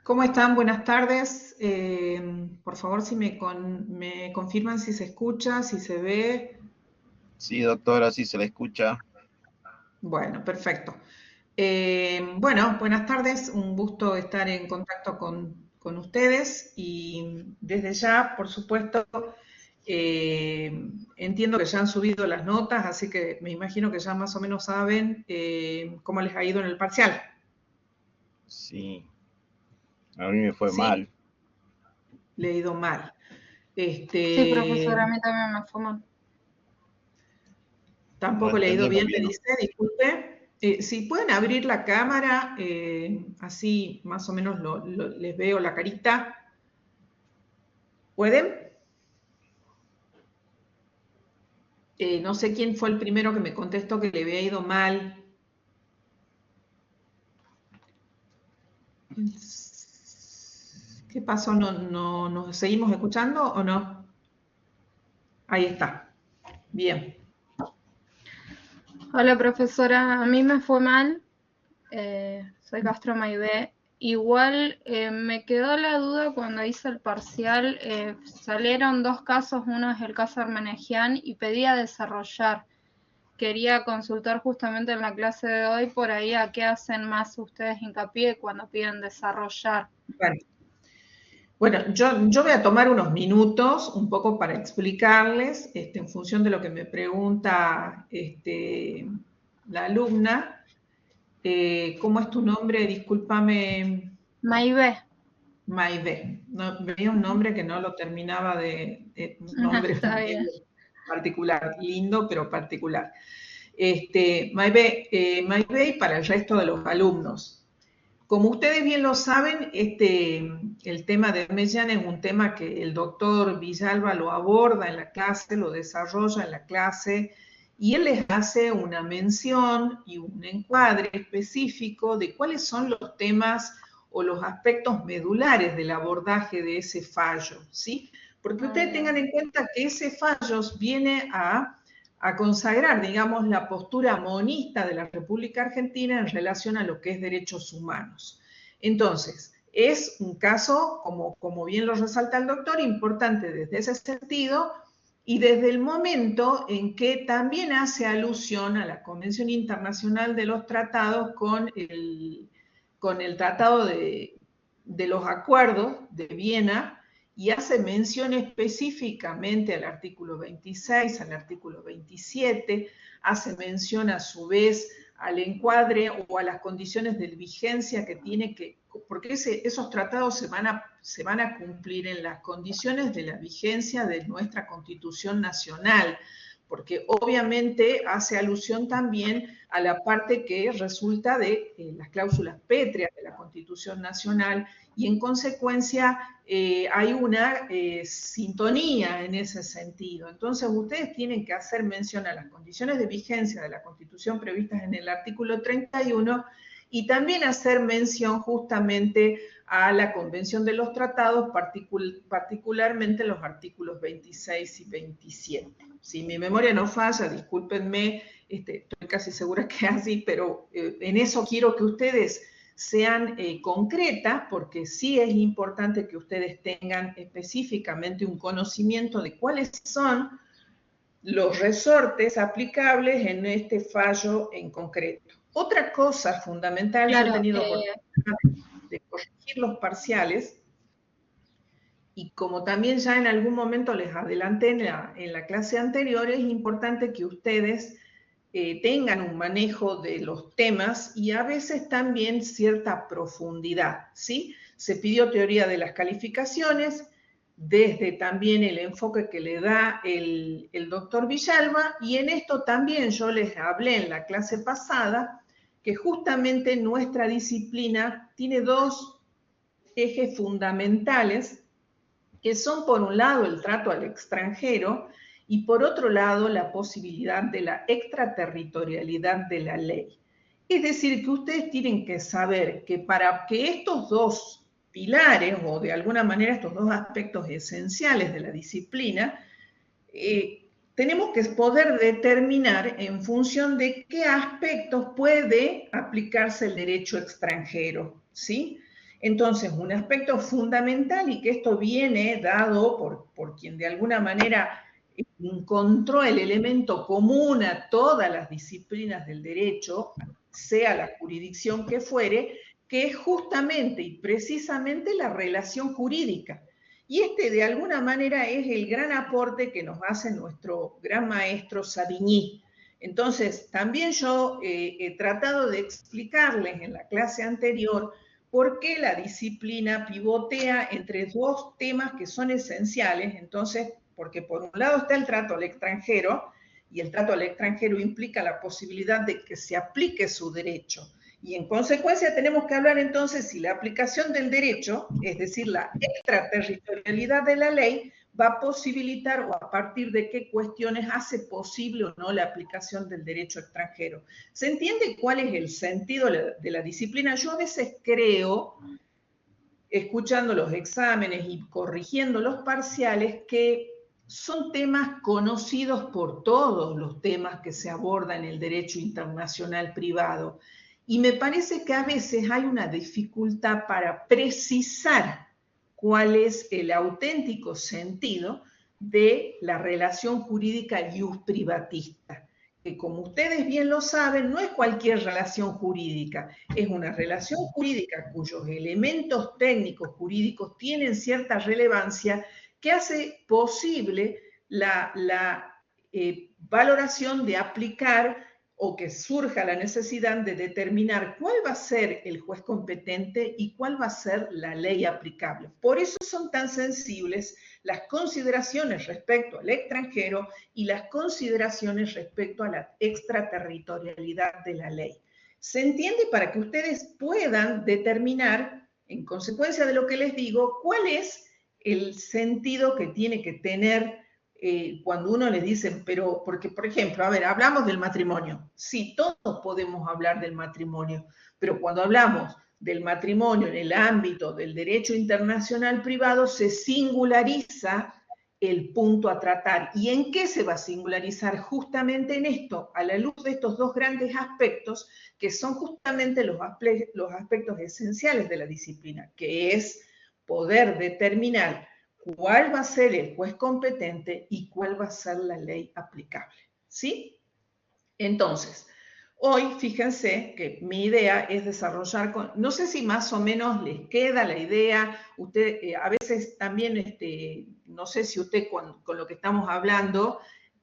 ¿Cómo están? Buenas tardes. Por favor, si me confirman si se escucha, si se ve. Sí, doctora, sí se la escucha. Bueno, perfecto. Bueno, buenas tardes. Un gusto estar en contacto con ustedes y desde ya, por supuesto, entiendo que ya han subido las notas, así que me imagino que ya más o menos saben cómo les ha ido en el parcial. Sí, a mí me fue ¿Sí? mal. Le ha ido mal. Sí, profesora, a Este, mí también me fue mal. No Tampoco le ha ido entendemos bien, me bien. dice, disculpe. Si pueden abrir la cámara, así más o menos les veo la carita. ¿Pueden? No sé quién fue el primero que me contestó que le había ido mal. ¿Qué pasó? ¿Nos seguimos escuchando o no? Ahí está. Bien. Hola, profesora, a mí me fue mal. Soy Castro Maibé. Igual me quedó la duda cuando hice el parcial. Salieron dos casos, uno es el caso Armenegian y pedía desarrollar. Quería consultar justamente en la clase de hoy por ahí a qué hacen más ustedes hincapié cuando piden desarrollar. Bueno, yo voy a tomar unos minutos un poco para explicarles, en función de lo que me pregunta la alumna. ¿Cómo es tu nombre? Discúlpame, Maibé. Maide. No, veía un nombre que no lo terminaba un No, nombre está medio bien. particular, lindo pero particular. Maide y para el resto de los alumnos. Como ustedes bien lo saben, el tema de Mellán es un tema que el doctor Villalba lo aborda en la clase, lo desarrolla en la clase, y él les hace una mención y un encuadre específico de cuáles son los temas o los aspectos medulares del abordaje de ese fallo, ¿sí? Porque Ah, ustedes tengan bien. en cuenta que ese fallo viene a consagrar, digamos, la postura monista de la República Argentina en relación a lo que es derechos humanos. Entonces, es un caso, como bien lo resalta el doctor, importante desde ese sentido y desde el momento en que también hace alusión a la Convención Internacional de los Tratados con el Tratado de los Acuerdos de Viena, y hace mención específicamente al artículo 26, al artículo 27, hace mención a su vez al encuadre o a las condiciones de vigencia que tiene que, porque esos tratados se van a cumplir en las condiciones de la vigencia de nuestra Constitución Nacional, porque obviamente hace alusión también a la parte que resulta de las cláusulas pétreas de la Constitución Nacional y en consecuencia hay una sintonía en ese sentido. Entonces ustedes tienen que hacer mención a las condiciones de vigencia de la Constitución previstas en el artículo 31 y también hacer mención justamente a la Convención de los Tratados, particularmente los artículos 26 y 27. Si mi memoria no falla, discúlpenme, estoy casi segura que es así, pero en eso quiero que ustedes sean concretas, porque sí es importante que ustedes tengan específicamente un conocimiento de cuáles son los resortes aplicables en este fallo en concreto. Otra cosa fundamental, yo he Claro, tenido oportunidad de corregir los parciales y como también ya en algún momento les adelanté en la clase anterior, es importante que ustedes tengan un manejo de los temas y a veces también cierta profundidad, ¿sí? Se pidió teoría de las calificaciones, desde también el enfoque que le da el doctor Villalba, y en esto también yo les hablé en la clase pasada, que justamente nuestra disciplina tiene dos ejes fundamentales, que son por un lado el trato al extranjero y por otro lado la posibilidad de la extraterritorialidad de la ley. Es decir, que ustedes tienen que saber que para que estos dos pilares o de alguna manera estos dos aspectos esenciales de la disciplina, tenemos que poder determinar en función de qué aspectos puede aplicarse el derecho extranjero, ¿sí? Entonces, un aspecto fundamental, y que esto viene dado por quien de alguna manera encontró el elemento común a todas las disciplinas del derecho, sea la jurisdicción que fuere, que es justamente y precisamente la relación jurídica. Y este de alguna manera es el gran aporte que nos hace nuestro gran maestro Savigny. Entonces, también yo he tratado de explicarles en la clase anterior por qué la disciplina pivotea entre dos temas que son esenciales. Entonces, porque por un lado está el trato al extranjero, y el trato al extranjero implica la posibilidad de que se aplique su derecho. Y en consecuencia tenemos que hablar entonces si la aplicación del derecho, es decir, la extraterritorialidad de la ley, va a posibilitar o a partir de qué cuestiones hace posible o no la aplicación del derecho extranjero. ¿Se entiende cuál es el sentido de la disciplina? Yo a veces creo, escuchando los exámenes y corrigiendo los parciales, que son temas conocidos por todos los temas que se abordan en el derecho internacional privado. Y me parece que a veces hay una dificultad para precisar cuál es el auténtico sentido de la relación jurídica ius privatista, que como ustedes bien lo saben, no es cualquier relación jurídica, es una relación jurídica cuyos elementos técnicos jurídicos tienen cierta relevancia que hace posible la valoración de aplicar o que surja la necesidad de determinar cuál va a ser el juez competente y cuál va a ser la ley aplicable. Por eso son tan sensibles las consideraciones respecto al extranjero y las consideraciones respecto a la extraterritorialidad de la ley. ¿Se entiende? Para que ustedes puedan determinar, en consecuencia de lo que les digo, cuál es el sentido que tiene que tener cuando uno les dice, pero, porque por ejemplo, a ver, hablamos del matrimonio. Sí, todos podemos hablar del matrimonio, pero cuando hablamos del matrimonio en el ámbito del derecho internacional privado, se singulariza el punto a tratar. ¿Y en qué se va a singularizar? Justamente en esto, a la luz de estos dos grandes aspectos, que son justamente los aspectos esenciales de la disciplina, que es poder determinar cuál va a ser el juez competente y cuál va a ser la ley aplicable, ¿sí? Entonces, hoy fíjense que mi idea es desarrollar, no sé si más o menos les queda la idea, usted a veces también, no sé si usted con lo que estamos hablando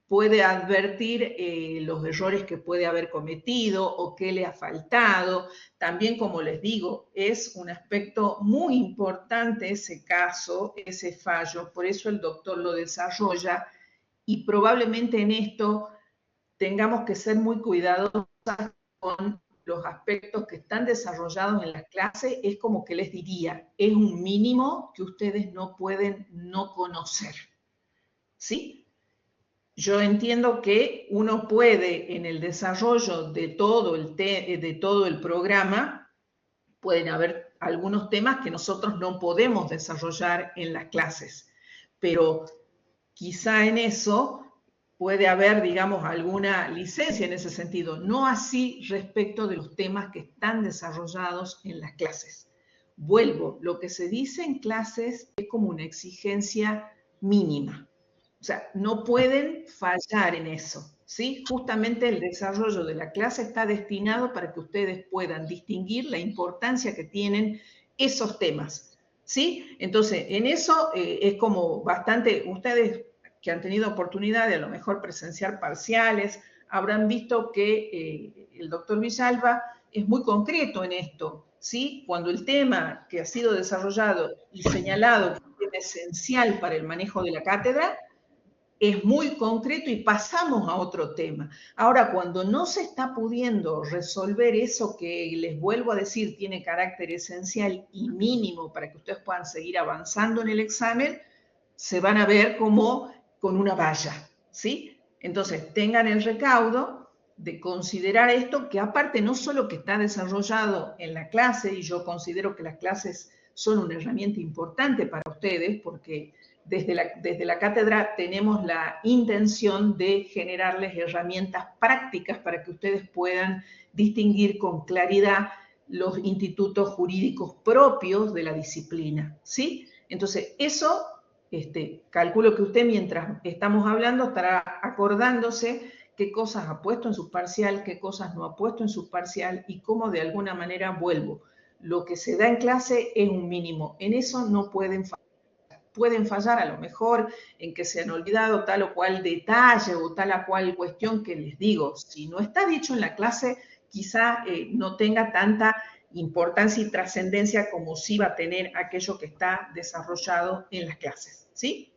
puede advertir los errores que puede haber cometido o qué le ha faltado. También, como les digo, es un aspecto muy importante ese caso, ese fallo, por eso el doctor lo desarrolla y probablemente en esto tengamos que ser muy cuidadosos con los aspectos que están desarrollados en la clase. Es como que les diría, es un mínimo que ustedes no pueden no conocer, ¿sí? Yo entiendo que uno puede, en el desarrollo de todo el programa, pueden haber algunos temas que nosotros no podemos desarrollar en las clases, pero quizá en eso puede haber, digamos, alguna licencia en ese sentido, no así respecto de los temas que están desarrollados en las clases. Vuelvo, lo que se dice en clases es como una exigencia mínima. O sea, no pueden fallar en eso, ¿sí? Justamente el desarrollo de la clase está destinado para que ustedes puedan distinguir la importancia que tienen esos temas, ¿sí? Entonces, en eso es como bastante, ustedes que han tenido oportunidad de a lo mejor presenciar parciales, habrán visto que el doctor Villalba es muy concreto en esto, ¿sí? Cuando el tema que ha sido desarrollado y señalado que es esencial para el manejo de la cátedra, es muy concreto y pasamos a otro tema. Ahora, cuando no se está pudiendo resolver eso que les vuelvo a decir tiene carácter esencial y mínimo para que ustedes puedan seguir avanzando en el examen, se van a ver como con una valla, ¿sí? Entonces, tengan el recaudo de considerar esto, que aparte no solo que está desarrollado en la clase, y yo considero que las clases son una herramienta importante para ustedes, porque desde la cátedra tenemos la intención de generarles herramientas prácticas para que ustedes puedan distinguir con claridad los institutos jurídicos propios de la disciplina, ¿sí? Entonces, eso, calculo que usted mientras estamos hablando estará acordándose qué cosas ha puesto en su parcial, qué cosas no ha puesto en su parcial y cómo de alguna manera vuelvo. Lo que se da en clase es un mínimo, en eso no pueden fallar. Pueden fallar a lo mejor en que se han olvidado tal o cual detalle o tal o cual cuestión que les digo. Si no está dicho en la clase, quizá no tenga tanta importancia y trascendencia como sí va a tener aquello que está desarrollado en las clases, ¿sí?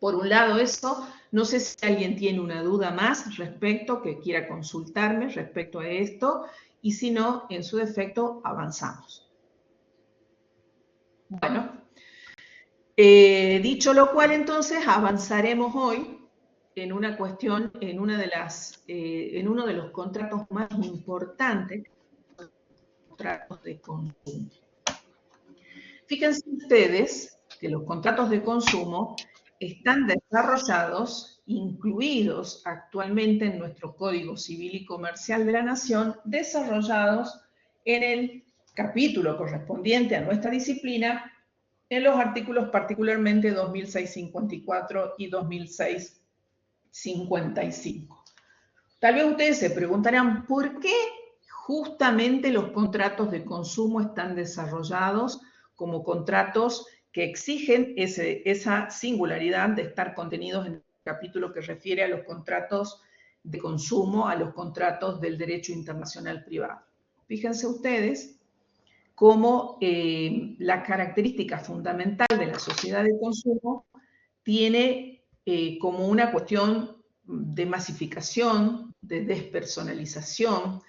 Por un lado eso, no sé si alguien tiene una duda más respecto, que quiera consultarme respecto a esto, y si no, en su defecto, avanzamos. Bueno. Dicho lo cual, entonces, avanzaremos hoy en una cuestión, en uno de los contratos más importantes, los contratos de consumo. Fíjense ustedes que los contratos de consumo están desarrollados, incluidos actualmente en nuestro Código Civil y Comercial de la Nación, desarrollados en el capítulo correspondiente a nuestra disciplina, en los artículos particularmente 2654 y 2655. Tal vez ustedes se preguntarán, ¿por qué justamente los contratos de consumo están desarrollados como contratos que exigen esa singularidad de estar contenidos en el capítulo que refiere a los contratos de consumo, a los contratos del derecho internacional privado? Fíjense ustedes cómo la característica fundamental de la sociedad de consumo tiene como una cuestión de masificación, de despersonalización,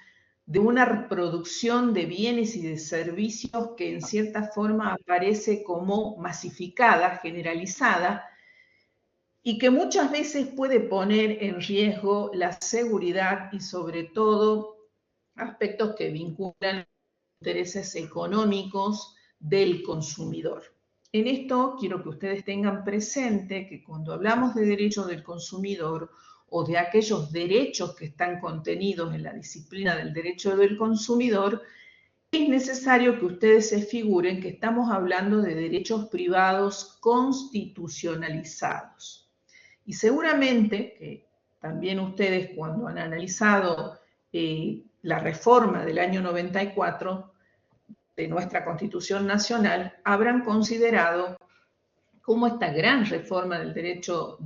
de una producción de bienes y de servicios que en cierta forma aparece como masificada, generalizada, y que muchas veces puede poner en riesgo la seguridad y sobre todo aspectos que vinculan intereses económicos del consumidor. En esto quiero que ustedes tengan presente que cuando hablamos de derecho del consumidor o de aquellos derechos que están contenidos en la disciplina del derecho del consumidor, es necesario que ustedes se figuren que estamos hablando de derechos privados constitucionalizados. Y seguramente que también ustedes cuando han analizado la reforma del año 94 de nuestra Constitución Nacional, habrán considerado cómo esta gran reforma del derecho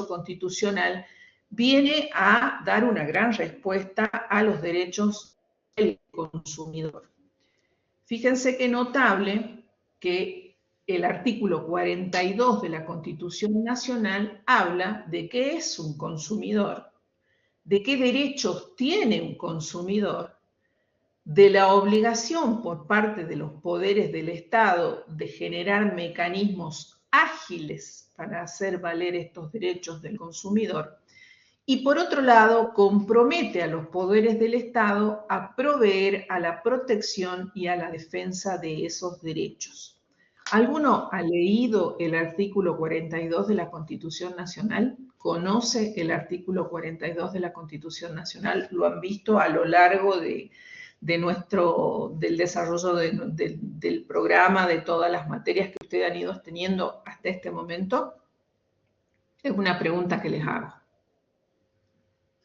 constitucional viene a dar una gran respuesta a los derechos del consumidor. Fíjense qué notable que el artículo 42 de la Constitución Nacional habla de qué es un consumidor, de qué derechos tiene un consumidor, de la obligación por parte de los poderes del Estado de generar mecanismos ágiles para hacer valer estos derechos del consumidor, y por otro lado compromete a los poderes del Estado a proveer a la protección y a la defensa de esos derechos. ¿Alguno ha leído el artículo 42 de la Constitución Nacional? ¿Conoce el artículo 42 de la Constitución Nacional? ¿Lo han visto a lo largo del desarrollo del programa, de todas las materias que ustedes han ido teniendo hasta este momento? Es una pregunta que les hago.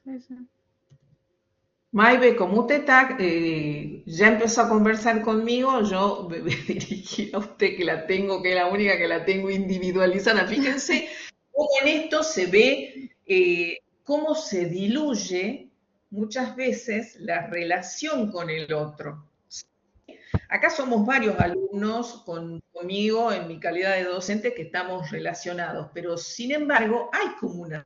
Sí, sí. Maybe, como usted ya empezó a conversar conmigo, yo me voy a dirigir a usted que es la única que la tengo individualizada. Fíjense cómo en esto se ve cómo se diluye muchas veces la relación con el otro. Acá somos varios alumnos conmigo en mi calidad de docente que estamos relacionados, pero sin embargo hay como una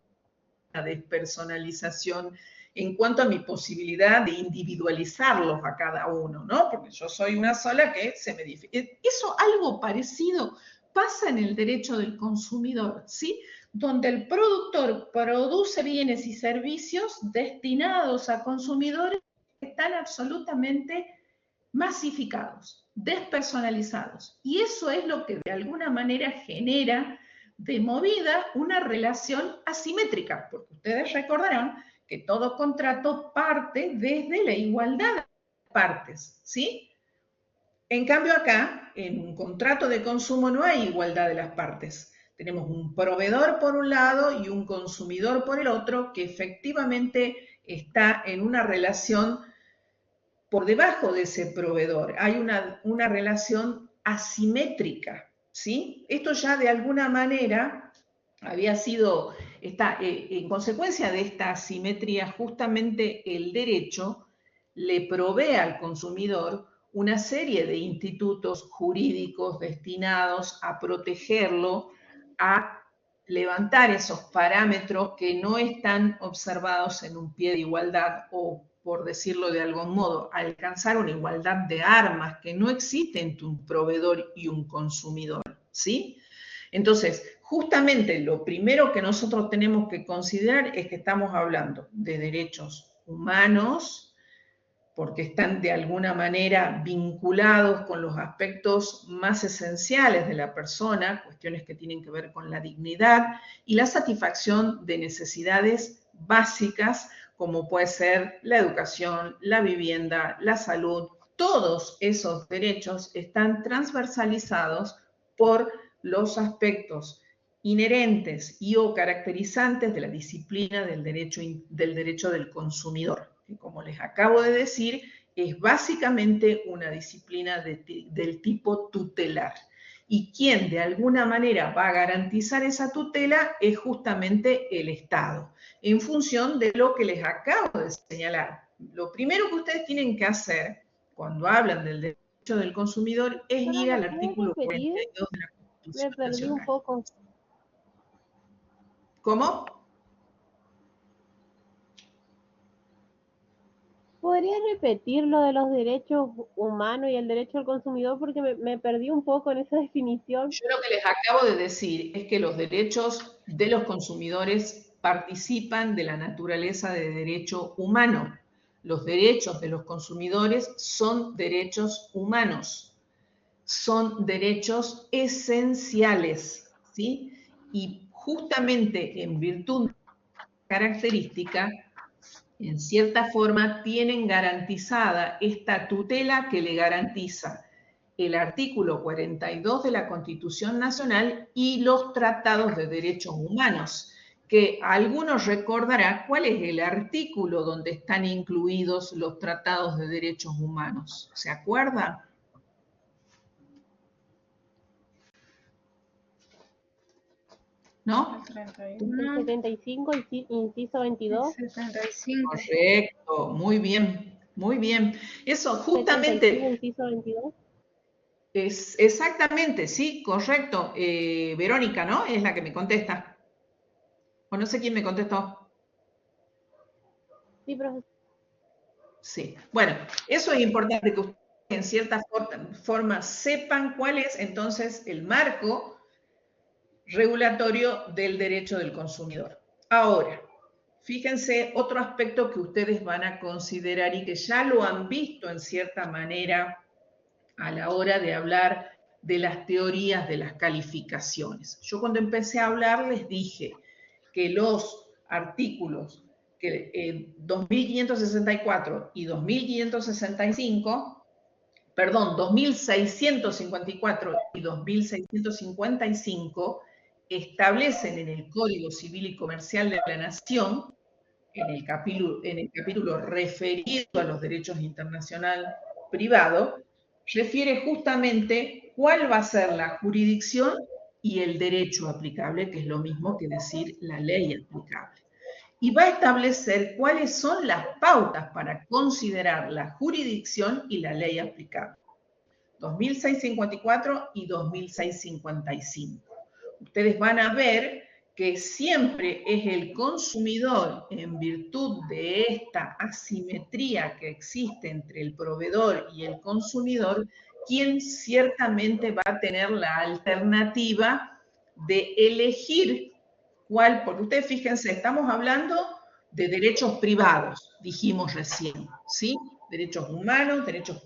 despersonalización en cuanto a mi posibilidad de individualizarlos a cada uno, ¿no? Porque yo soy una sola que se me difiere. Eso, algo parecido, pasa en el derecho del consumidor, ¿sí? Donde el productor produce bienes y servicios destinados a consumidores que están absolutamente masificados, despersonalizados. Y eso es lo que de alguna manera genera de movida una relación asimétrica, porque ustedes recordarán que todo contrato parte desde la igualdad partes, ¿sí? En cambio acá, en un contrato de consumo no hay igualdad de las partes. Tenemos un proveedor por un lado y un consumidor por el otro que efectivamente está en una relación por debajo de ese proveedor. Hay una relación asimétrica, ¿sí? Esto ya de alguna manera había sido, en consecuencia de esta asimetría, justamente el derecho le provee al consumidor una serie de institutos jurídicos destinados a protegerlo, a levantar esos parámetros que no están observados en un pie de igualdad o, por decirlo de algún modo, alcanzar una igualdad de armas que no existe entre un proveedor y un consumidor, ¿sí? Entonces, justamente lo primero que nosotros tenemos que considerar es que estamos hablando de derechos humanos, porque están de alguna manera vinculados con los aspectos más esenciales de la persona, cuestiones que tienen que ver con la dignidad y la satisfacción de necesidades básicas, como puede ser la educación, la vivienda, la salud. Todos esos derechos están transversalizados por los aspectos inherentes y o caracterizantes de la disciplina del derecho del consumidor, que como les acabo de decir, es básicamente una disciplina del tipo tutelar. Y quien de alguna manera va a garantizar esa tutela es justamente el Estado, en función de lo que les acabo de señalar. Lo primero que ustedes tienen que hacer cuando hablan del derecho del consumidor es ir al artículo 42 de la Constitución Me perdí un Nacional. poco. ¿Cómo? ¿Podrías repetir lo de los derechos humanos y el derecho al consumidor? Porque me perdí un poco en esa definición. Yo lo que les acabo de decir es que los derechos de los consumidores participan de la naturaleza de derecho humano. Los derechos de los consumidores son derechos humanos, son derechos esenciales, ¿sí? Y justamente en virtud de esta característica, en cierta forma, tienen garantizada esta tutela que le garantiza el artículo 42 de la Constitución Nacional y los tratados de derechos humanos, que a algunos recordará cuál es el artículo donde están incluidos los tratados de derechos humanos. ¿Se acuerda? ¿No? El 31, 75, inciso 22. el 75. Correcto, muy bien, muy bien. Eso 75, justamente inciso 22. es exactamente, sí, correcto. Verónica, ¿no? Es la que me contesta. O no sé quién me contestó. Sí, profesor. Sí. Bueno, eso es importante que ustedes en cierta forma sepan cuál es entonces el marco regulatorio del derecho del consumidor. Ahora, fíjense otro aspecto que ustedes van a considerar y que ya lo han visto en cierta manera a la hora de hablar de las teorías de las calificaciones. Yo cuando empecé a hablar les dije que los artículos 2564 y 2565, perdón, 2654 y 2655 establecen en el Código Civil y Comercial de la Nación, en el capítulo referido a los derechos internacionales privados, refiere justamente cuál va a ser la jurisdicción y el derecho aplicable, que es lo mismo que decir la ley aplicable. Y va a establecer cuáles son las pautas para considerar la jurisdicción y la ley aplicable. 2654 y 2655. Ustedes van a ver que siempre es el consumidor, en virtud de esta asimetría que existe entre el proveedor y el consumidor, quien ciertamente va a tener la alternativa de elegir cuál, porque ustedes fíjense, estamos hablando de derechos privados, dijimos recién, ¿sí? Derechos humanos, derechos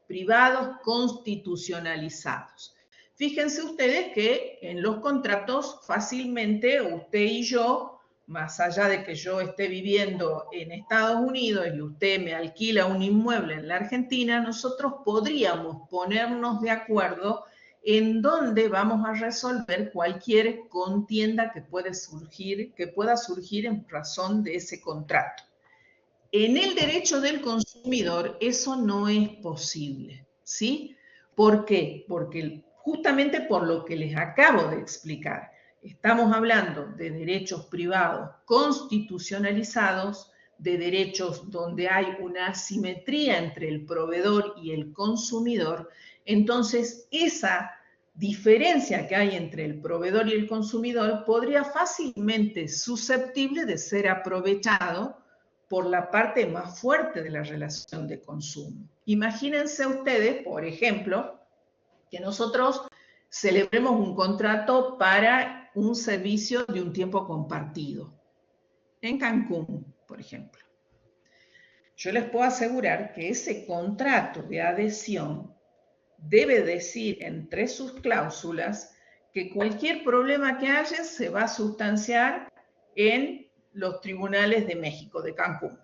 privados constitucionalizados. Fíjense ustedes que en los contratos fácilmente usted y yo más allá de que yo esté viviendo en Estados Unidos y usted me alquila un inmueble en la Argentina, nosotros podríamos ponernos de acuerdo en dónde vamos a resolver cualquier contienda que pueda surgir en razón de ese contrato. En el derecho del consumidor eso no es posible, ¿sí? ¿Por qué? Porque justamente por lo que les acabo de explicar. Estamos hablando de derechos privados constitucionalizados, de derechos donde hay una asimetría entre el proveedor y el consumidor. Entonces, esa diferencia que hay entre el proveedor y el consumidor podría fácilmente susceptible de ser aprovechado por la parte más fuerte de la relación de consumo. Imagínense ustedes, por ejemplo, que nosotros celebremos un contrato para un servicio de un tiempo compartido, en Cancún, por ejemplo. Yo les puedo asegurar que ese contrato de adhesión debe decir entre sus cláusulas que cualquier problema que haya se va a sustanciar en los tribunales de México, de Cancún.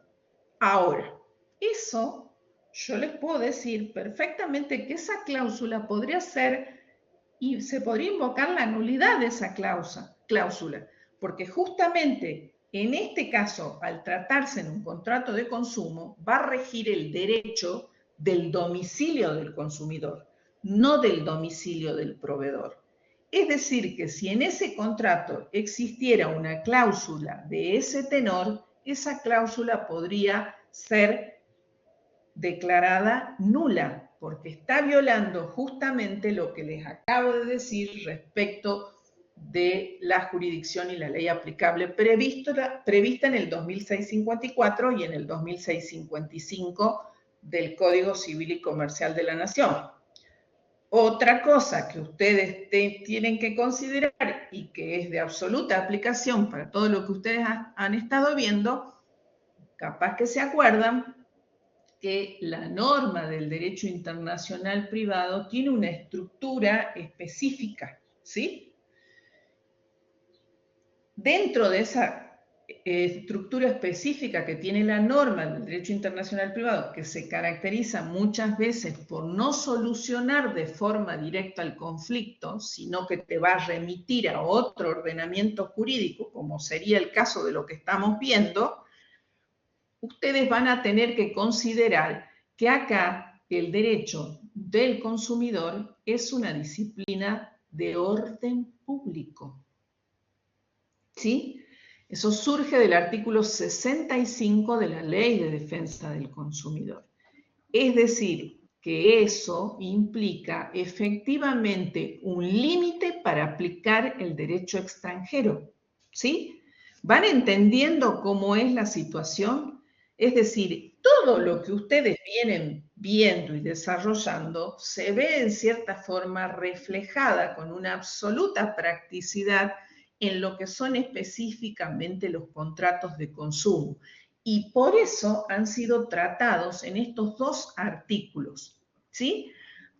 Ahora, eso yo les puedo decir perfectamente que esa cláusula podría ser y se podría invocar la nulidad de esa cláusula, porque justamente en este caso, al tratarse en un contrato de consumo, va a regir el derecho del domicilio del consumidor, no del domicilio del proveedor. Es decir, que si en ese contrato existiera una cláusula de ese tenor, esa cláusula podría ser declarada nula, porque está violando justamente lo que les acabo de decir respecto de la jurisdicción y la ley aplicable prevista en el 2654 y en el 2655 del Código Civil y Comercial de la Nación. Otra cosa que ustedes tienen que considerar y que es de absoluta aplicación para todo lo que ustedes han estado viendo, capaz que se acuerdan que la norma del derecho internacional privado tiene una estructura específica, ¿sí? Dentro de esa estructura específica que tiene la norma del derecho internacional privado, que se caracteriza muchas veces por no solucionar de forma directa el conflicto, sino que te va a remitir a otro ordenamiento jurídico, como sería el caso de lo que estamos viendo, ustedes van a tener que considerar que acá el derecho del consumidor es una disciplina de orden público. ¿Sí? Eso surge del artículo 65 de la Ley de Defensa del Consumidor. Es decir, que eso implica efectivamente un límite para aplicar el derecho extranjero. ¿Sí? ¿Van entendiendo cómo es la situación? Es decir, todo lo que ustedes vienen viendo y desarrollando se ve en cierta forma reflejada con una absoluta practicidad en lo que son específicamente los contratos de consumo. Y por eso han sido tratados en estos dos artículos, ¿sí?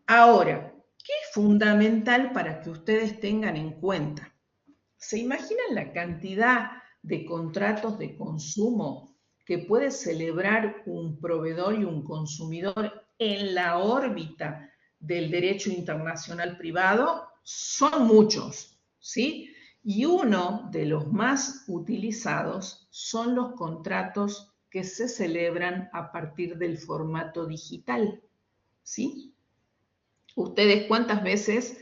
Ahora, ¿qué es fundamental para que ustedes tengan en cuenta? ¿Se imaginan la cantidad de contratos de consumo que puede celebrar un proveedor y un consumidor en la órbita del derecho internacional privado? Son muchos, ¿sí? Y uno de los más utilizados son los contratos que se celebran a partir del formato digital, ¿sí? ¿Ustedes cuántas veces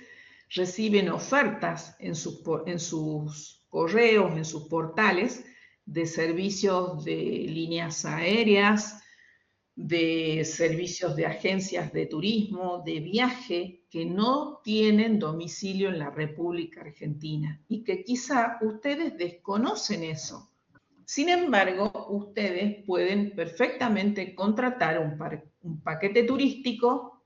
reciben ofertas en sus correos, en sus portales, de servicios de líneas aéreas, de servicios de agencias de turismo, de viaje, que no tienen domicilio en la República Argentina y que quizá ustedes desconocen eso? Sin embargo, ustedes pueden perfectamente contratar un paquete turístico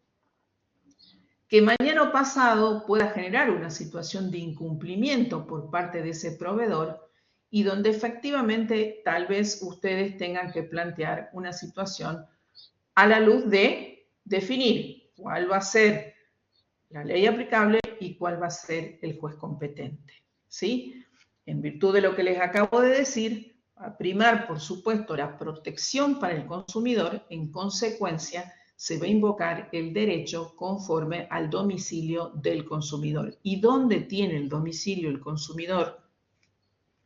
que mañana o pasado pueda generar una situación de incumplimiento por parte de ese proveedor y donde efectivamente tal vez ustedes tengan que plantear una situación a la luz de definir cuál va a ser la ley aplicable y cuál va a ser el juez competente, ¿sí? en virtud de lo que les acabo de decir, a primar, por supuesto, la protección para el consumidor, en consecuencia, se va a invocar el derecho conforme al domicilio del consumidor. ¿Y dónde tiene el domicilio el consumidor?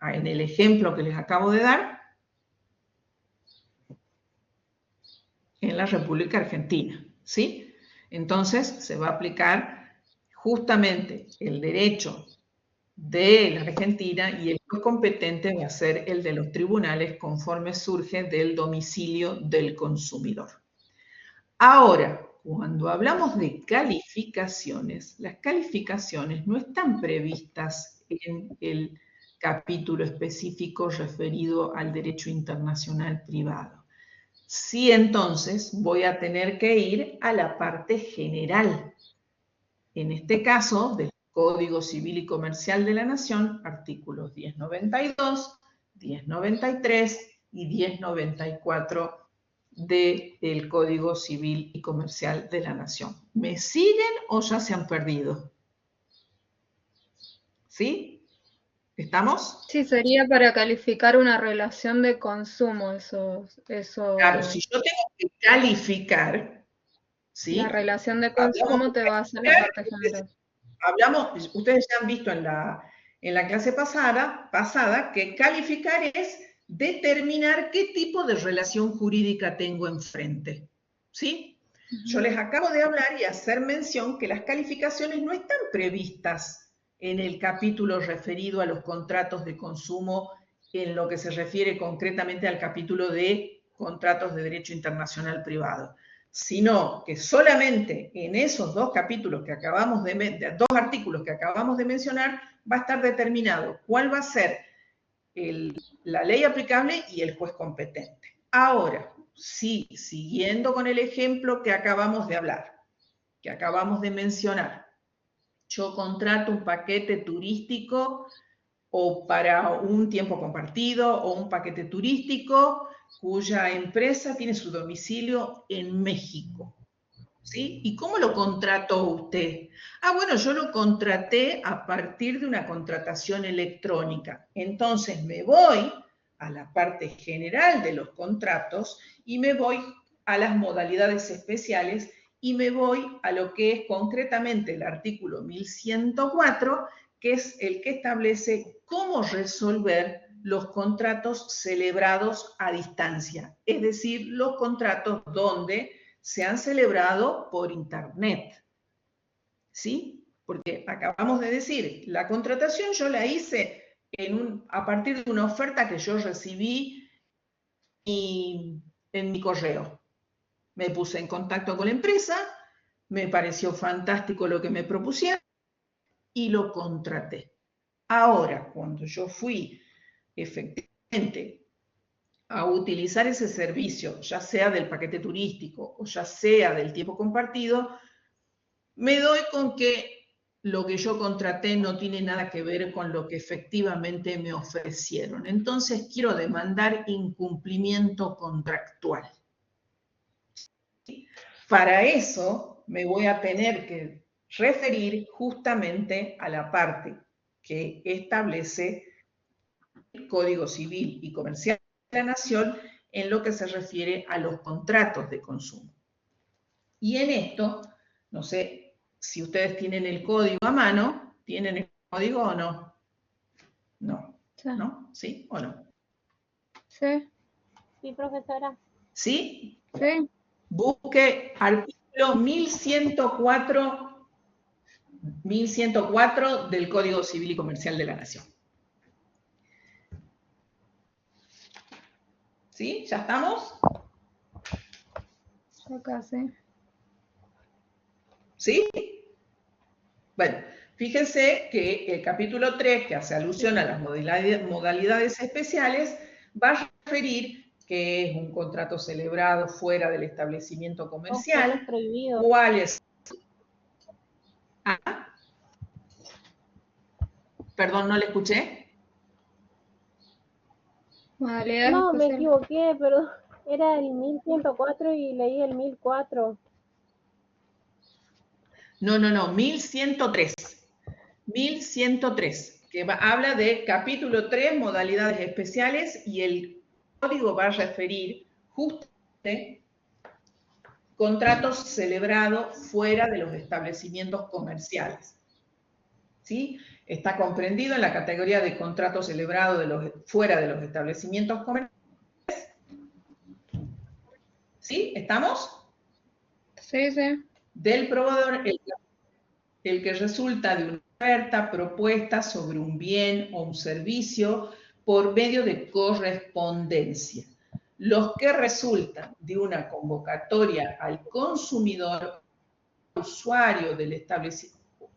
En el ejemplo que les acabo de dar, en la República Argentina, ¿sí? Entonces, se va a aplicar justamente el derecho de la Argentina y el juez competente va a ser el de los tribunales conforme surge del domicilio del consumidor. Ahora, cuando hablamos de calificaciones, las calificaciones no están previstas en el capítulo específico referido al derecho internacional privado. Sí, entonces voy a tener que ir a la parte general. En este caso, del Código Civil y Comercial de la Nación, artículos 1092, 1093 y 1094 del Código Civil y Comercial de la Nación. ¿Me siguen o ya se han perdido? ¿Sí? ¿Estamos? Sí, sería para calificar una relación de consumo, eso. Claro, si yo tengo que calificar, ¿sí? La relación de consumo te va a hacer la parte general. Ustedes ya han visto en la clase pasada que calificar es determinar qué tipo de relación jurídica tengo enfrente, ¿sí? Yo les acabo de hablar y hacer mención que las calificaciones no están previstas en el capítulo referido a los contratos de consumo en lo que se refiere concretamente al capítulo de contratos de derecho internacional privado, sino que solamente en esos dos capítulos que dos artículos que acabamos de mencionar, va a estar determinado cuál va a ser la ley aplicable y el juez competente. Ahora, sí, siguiendo con el ejemplo que acabamos de hablar, que acabamos de mencionar, yo contrato un paquete turístico o para un tiempo compartido o un paquete turístico cuya empresa tiene su domicilio en México, ¿sí? ¿Y cómo lo contrató usted? Bueno, yo lo contraté a partir de una contratación electrónica. Entonces me voy a la parte general de los contratos y me voy a las modalidades especiales y me voy a lo que es concretamente el artículo 1104, que es el que establece cómo resolver los contratos celebrados a distancia, es decir, los contratos donde se han celebrado por internet, ¿sí? Porque acabamos de decir, la contratación yo la hice a partir de una oferta que yo recibí en mi correo. Me puse en contacto con la empresa, me pareció fantástico lo que me propusieron y lo contraté. Ahora, cuando yo fui efectivamente a utilizar ese servicio, ya sea del paquete turístico o ya sea del tiempo compartido, me doy con que lo que yo contraté no tiene nada que ver con lo que efectivamente me ofrecieron. Entonces quiero demandar incumplimiento contractual. Para eso me voy a tener que referir justamente a la parte que establece el Código Civil y Comercial de la Nación en lo que se refiere a los contratos de consumo. Y en esto, no sé si ustedes tienen el código a mano, ¿tienen el código o no? No. Sí. ¿No? ¿Sí o no? Sí. Sí, profesora. ¿Sí? Sí. Busque artículo 1104 del Código Civil y Comercial de la Nación. ¿Sí? ¿Ya estamos? Ya casi. ¿Sí? Bueno, fíjense que el capítulo 3, que hace alusión a las modalidades especiales, va a referir que es un contrato celebrado fuera del establecimiento comercial, cuáles... Perdón, no le escuché. No, me equivoqué, pero era el 1104 y leí el 1004. No, 1103. 1103, que habla de capítulo 3, modalidades especiales, y el código va a referir justamente contratos celebrados fuera de los establecimientos comerciales. ¿Sí? Está comprendido en la categoría de contratos celebrados fuera de los establecimientos comerciales. ¿Sí? ¿Estamos? Sí, sí. Del proveedor, el que resulta de una oferta propuesta sobre un bien o un servicio por medio de correspondencia. Los que resultan de una convocatoria al consumidor, usuario del establecimiento,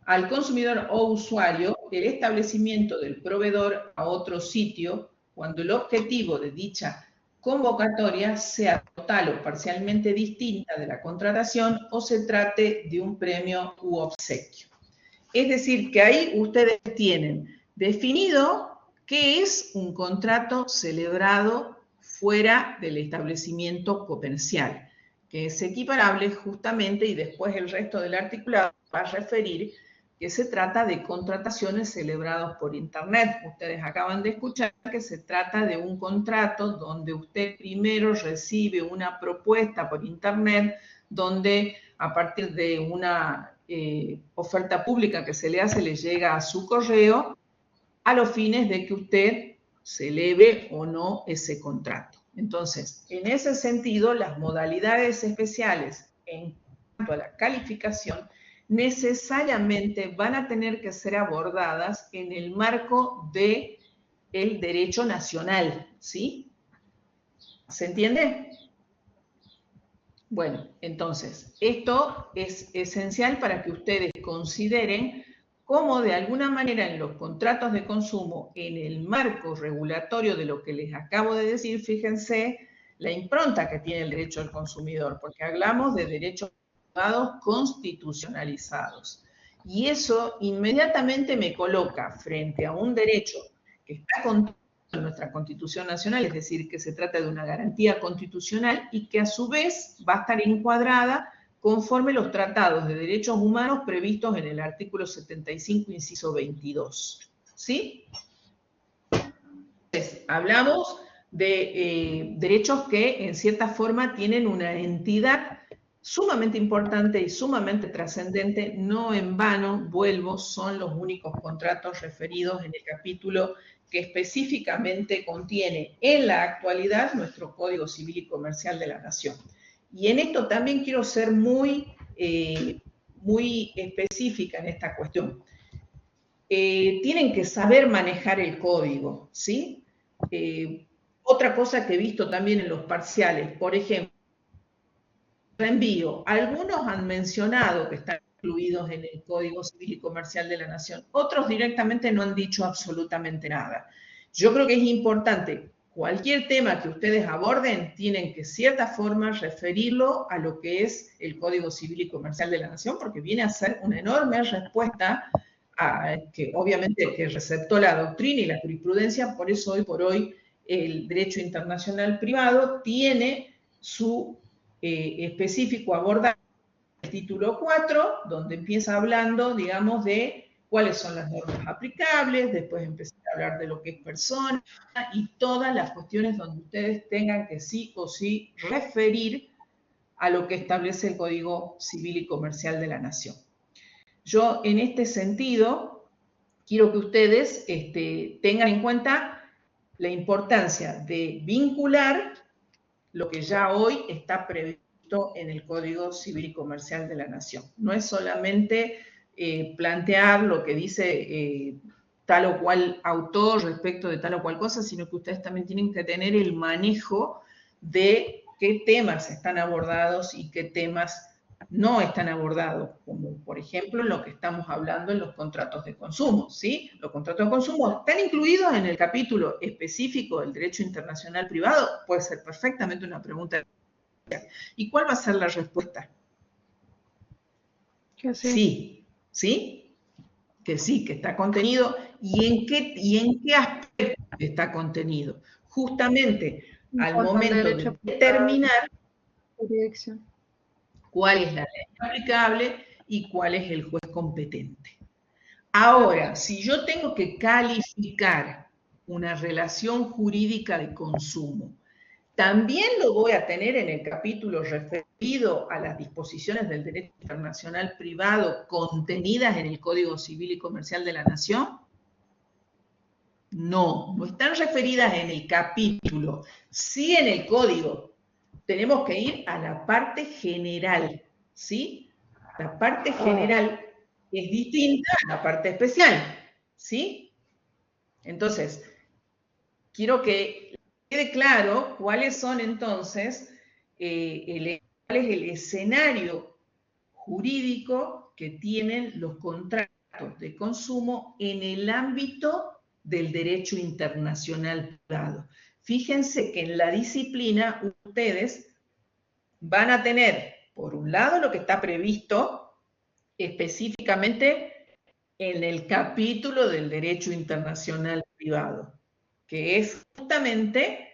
al consumidor o usuario, el establecimiento del proveedor a otro sitio, cuando el objetivo de dicha convocatoria sea total o parcialmente distinta de la contratación o se trate de un premio u obsequio. Es decir, que ahí ustedes tienen definido qué es un contrato celebrado fuera del establecimiento comercial, que es equiparable justamente, y después el resto del articulado va a referir que se trata de contrataciones celebradas por Internet. Ustedes acaban de escuchar que se trata de un contrato donde usted primero recibe una propuesta por Internet, donde a partir de una oferta pública que se le hace, le llega a su correo, a los fines de que usted celebre o no ese contrato. Entonces, en ese sentido, las modalidades especiales en cuanto a la calificación necesariamente van a tener que ser abordadas en el marco del derecho nacional, ¿sí? ¿Se entiende? Bueno, entonces, esto es esencial para que ustedes consideren cómo de alguna manera en los contratos de consumo, en el marco regulatorio de lo que les acabo de decir, fíjense la impronta que tiene el derecho del consumidor, porque hablamos de derechos constitucionalizados. Y eso inmediatamente me coloca frente a un derecho que está contenido en nuestra Constitución Nacional, es decir, que se trata de una garantía constitucional y que a su vez va a estar encuadrada conforme los tratados de derechos humanos previstos en el artículo 75, inciso 22. ¿Sí? Entonces, hablamos de derechos que en cierta forma tienen una entidad sumamente importante y sumamente trascendente. No en vano, vuelvo, son los únicos contratos referidos en el capítulo que específicamente contiene en la actualidad nuestro Código Civil y Comercial de la Nación. Y en esto también quiero ser muy específica en esta cuestión. Tienen que saber manejar el código, ¿sí? Otra cosa que he visto también en los parciales, por ejemplo, reenvío. Algunos han mencionado que están incluidos en el Código Civil y Comercial de la Nación. Otros directamente no han dicho absolutamente nada. Yo creo que es importante, cualquier tema que ustedes aborden, tienen que, de cierta forma, referirlo a lo que es el Código Civil y Comercial de la Nación, porque viene a ser una enorme respuesta que obviamente que receptó la doctrina y la jurisprudencia. Por eso hoy por hoy el derecho internacional privado tiene su específico abordaje el título 4, donde empieza hablando, digamos, de cuáles son las normas aplicables, después empieza a hablar de lo que es persona y todas las cuestiones donde ustedes tengan que sí o sí referir a lo que establece el Código Civil y Comercial de la Nación. Yo, en este sentido, quiero que ustedes tengan en cuenta la importancia de vincular lo que ya hoy está previsto en el Código Civil y Comercial de la Nación. No es solamente plantear lo que dice tal o cual autor respecto de tal o cual cosa, sino que ustedes también tienen que tener el manejo de qué temas están abordados y qué temas no están abordados, como por ejemplo lo que estamos hablando en los contratos de consumo, ¿sí? Los contratos de consumo están incluidos en el capítulo específico del derecho internacional privado. Puede ser perfectamente una pregunta. ¿Y cuál va a ser la respuesta? Que sí. Sí, ¿sí? Que sí, que está contenido. ¿Y en qué aspecto está contenido? Justamente al momento de determinar cuál es la ley aplicable y cuál es el juez competente. Ahora, si yo tengo que calificar una relación jurídica de consumo, también lo voy a tener en el capítulo referido a las disposiciones del derecho internacional privado contenidas en el Código Civil y Comercial de la Nación. No, no están referidas en el capítulo, sí en el código. Tenemos que ir a la parte general, ¿sí? La parte general es distinta a la parte especial, ¿sí? Entonces, quiero que quede claro cuáles son entonces, cuál es el escenario jurídico que tienen los contratos de consumo en el ámbito del derecho internacional privado. Fíjense que en la disciplina ustedes van a tener, por un lado, lo que está previsto específicamente en el capítulo del derecho internacional privado, que es justamente,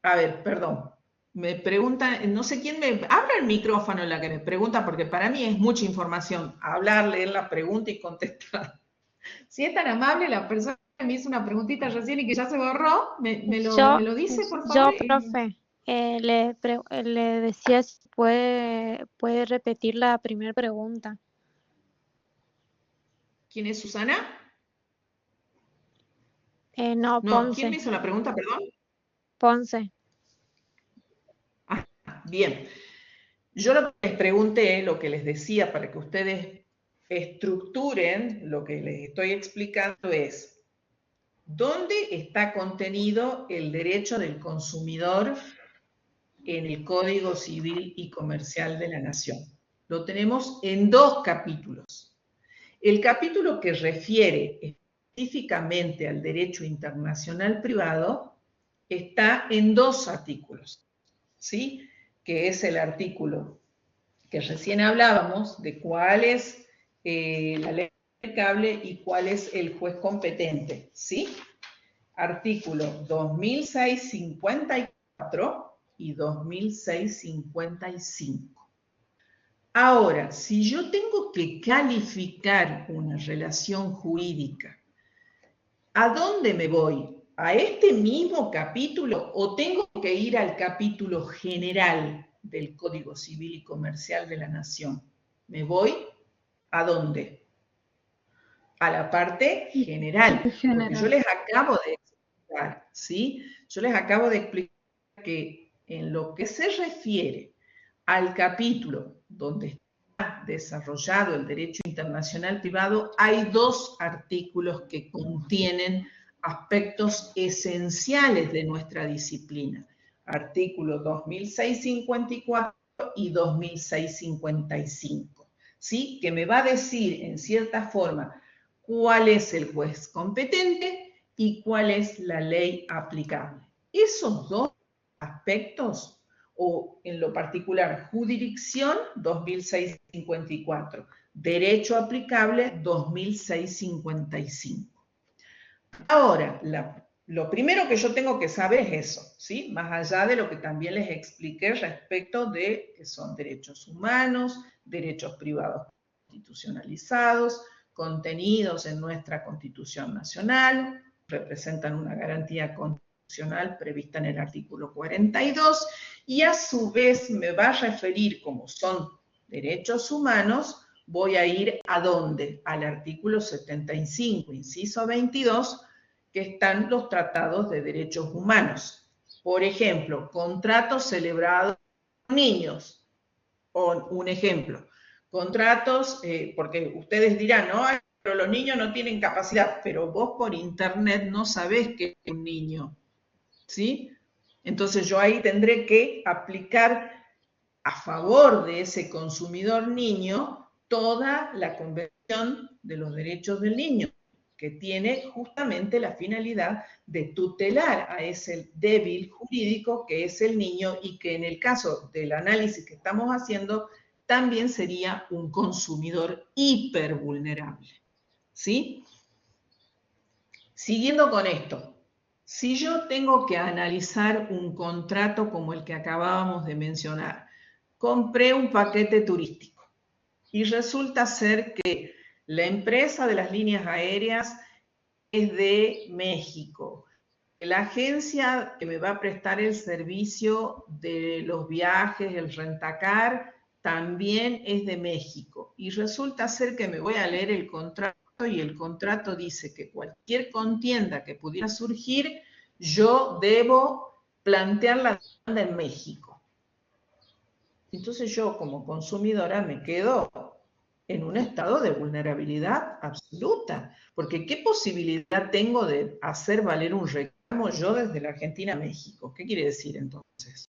a ver, perdón, me preguntan, no sé quién me, abra el micrófono en la que me pregunta, porque para mí es mucha información, hablar, leer la pregunta y contestar. Si es tan amable, la persona que me hizo una preguntita recién y que ya se borró, me lo dice, por favor. Profe, le decía si puede repetir la primera pregunta. ¿Quién es Susana? No, No, Ponce. ¿quién me hizo la pregunta, perdón? Ponce. Ah, bien. Yo lo que les pregunté, lo que les decía para que ustedes estructuren lo que les estoy explicando es, ¿dónde está contenido el derecho del consumidor en el Código Civil y Comercial de la Nación? Lo tenemos en dos capítulos. El capítulo que refiere específicamente al derecho internacional privado está en dos artículos, ¿sí? Que es el artículo que recién hablábamos de cuál es la ley aplicable y cuál es el juez competente, ¿sí? Artículo 2006-54 y 2006-55. Ahora, si yo tengo que calificar una relación jurídica, ¿a dónde me voy? ¿A este mismo capítulo o tengo que ir al capítulo general del Código Civil y Comercial de la Nación? ¿Me voy a dónde? A la parte general, porque yo les acabo de explicar, ¿sí? Yo les acabo de explicar que en lo que se refiere al capítulo donde está desarrollado el derecho internacional privado, hay dos artículos que contienen aspectos esenciales de nuestra disciplina. Artículos 2006-54 y 2006-55, ¿sí? Que me va a decir, en cierta forma, cuál es el juez competente y cuál es la ley aplicable. Esos dos aspectos, o en lo particular, jurisdicción 2006-54, derecho aplicable 2006-55. Ahora, lo primero que yo tengo que saber es eso, ¿sí? Más allá de lo que también les expliqué respecto de que son derechos humanos, derechos privados constitucionalizados, contenidos en nuestra Constitución Nacional, representan una garantía constitucional prevista en el artículo 42, y a su vez me va a referir, como son derechos humanos, voy a ir ¿a dónde? Al artículo 75, inciso 22, que están los tratados de derechos humanos. Por ejemplo, contratos celebrados con niños. O un ejemplo, contratos, porque ustedes dirán, no, pero los niños no tienen capacidad, pero vos por internet no sabés qué es un niño, ¿sí? Entonces yo ahí tendré que aplicar a favor de ese consumidor niño toda la Convención de los Derechos del Niño, que tiene justamente la finalidad de tutelar a ese débil jurídico que es el niño y que en el caso del análisis que estamos haciendo también sería un consumidor hipervulnerable, ¿sí? Siguiendo con esto, si yo tengo que analizar un contrato como el que acabábamos de mencionar, compré un paquete turístico y resulta ser que La empresa de las líneas aéreas es de México. La agencia que me va a prestar el servicio de los viajes, el rentacar, también es de México. Y resulta ser que me voy a leer el contrato y el contrato dice que cualquier contienda que pudiera surgir, yo debo plantear la demanda en México. Entonces yo como consumidora me quedo en un estado de vulnerabilidad absoluta, porque ¿qué posibilidad tengo de hacer valer un reclamo yo desde la Argentina a México? ¿Qué quiere decir entonces?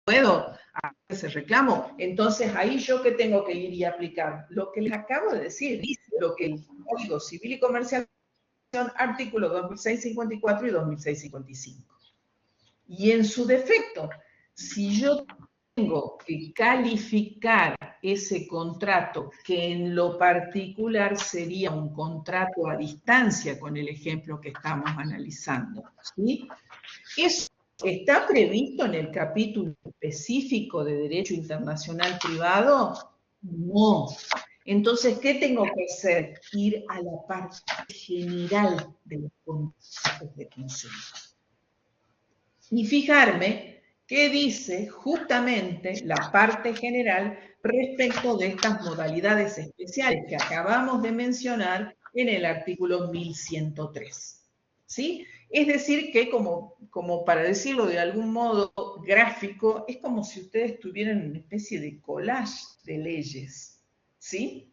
¿Puedo hacer ese reclamo? Entonces ahí yo ¿qué tengo que ir y aplicar? Lo que les acabo de decir, lo que el Código Civil y Comercial son artículos 2654 y 2655. Y en su defecto, si yo tengo que calificar ese contrato, que en lo particular sería un contrato a distancia con el ejemplo que estamos analizando, ¿sí? Eso está previsto en el capítulo específico de Derecho Internacional Privado. No. Entonces, ¿qué tengo que hacer? Ir a la parte general de los contratos de consumo. Y fijarme qué dice justamente la parte general respecto de estas modalidades especiales que acabamos de mencionar en el artículo 1103. ¿Sí? Es decir, que como para decirlo de algún modo gráfico, es como si ustedes tuvieran una especie de collage de leyes, ¿sí?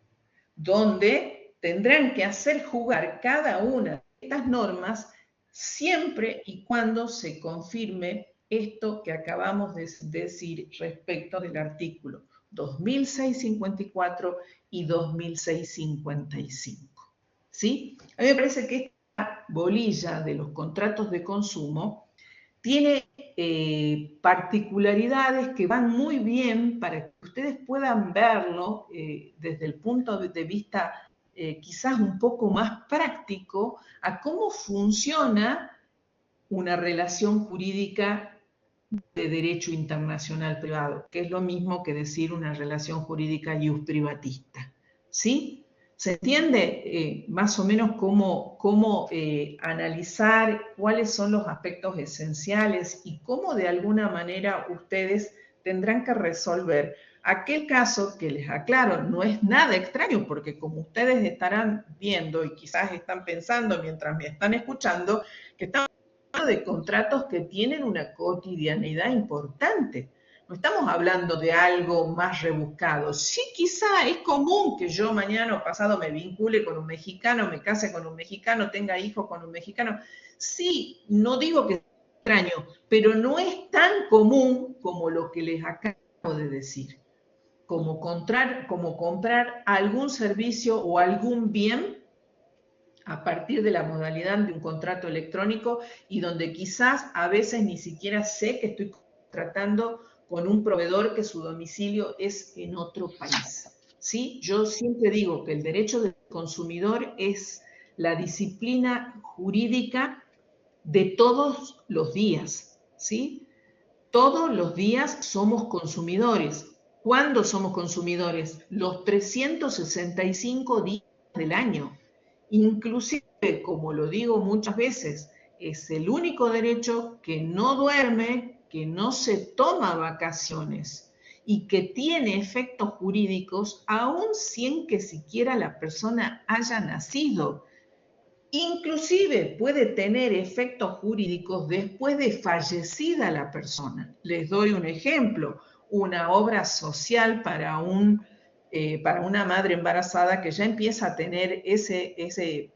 Donde tendrán que hacer jugar cada una de estas normas siempre y cuando se confirme esto que acabamos de decir respecto del artículo 2654 y 2655. ¿Sí? A mí me parece que esta bolilla de los contratos de consumo tiene particularidades que van muy bien para que ustedes puedan verlo desde el punto de vista quizás un poco más práctico a cómo funciona una relación jurídica de derecho internacional privado, que es lo mismo que decir una relación jurídica ius privatista. ¿Sí? ¿Se entiende más o menos cómo analizar cuáles son los aspectos esenciales y cómo de alguna manera ustedes tendrán que resolver aquel caso que les aclaro, no es nada extraño porque como ustedes estarán viendo y quizás están pensando mientras me están escuchando, que estamos hablando de contratos que tienen una cotidianidad importante. No estamos hablando de algo más rebuscado. Sí, quizá es común que yo mañana o pasado me vincule con un mexicano, me case con un mexicano, tenga hijos con un mexicano. Sí, no digo que sea extraño, pero no es tan común como lo que les acabo de decir. Como comprar algún servicio o algún bien a partir de la modalidad de un contrato electrónico y donde quizás a veces ni siquiera sé que estoy tratando con un proveedor que su domicilio es en otro país. ¿Sí? Yo siempre digo que el derecho del consumidor es la disciplina jurídica de todos los días. ¿Sí? Todos los días somos consumidores. ¿Cuándo somos consumidores? Los 365 días del año. Inclusive, como lo digo muchas veces, es el único derecho que no duerme, que no se toma vacaciones y que tiene efectos jurídicos aun sin que siquiera la persona haya nacido. Inclusive puede tener efectos jurídicos después de fallecida la persona. Les doy un ejemplo, una obra social para una madre embarazada que ya empieza a tener ese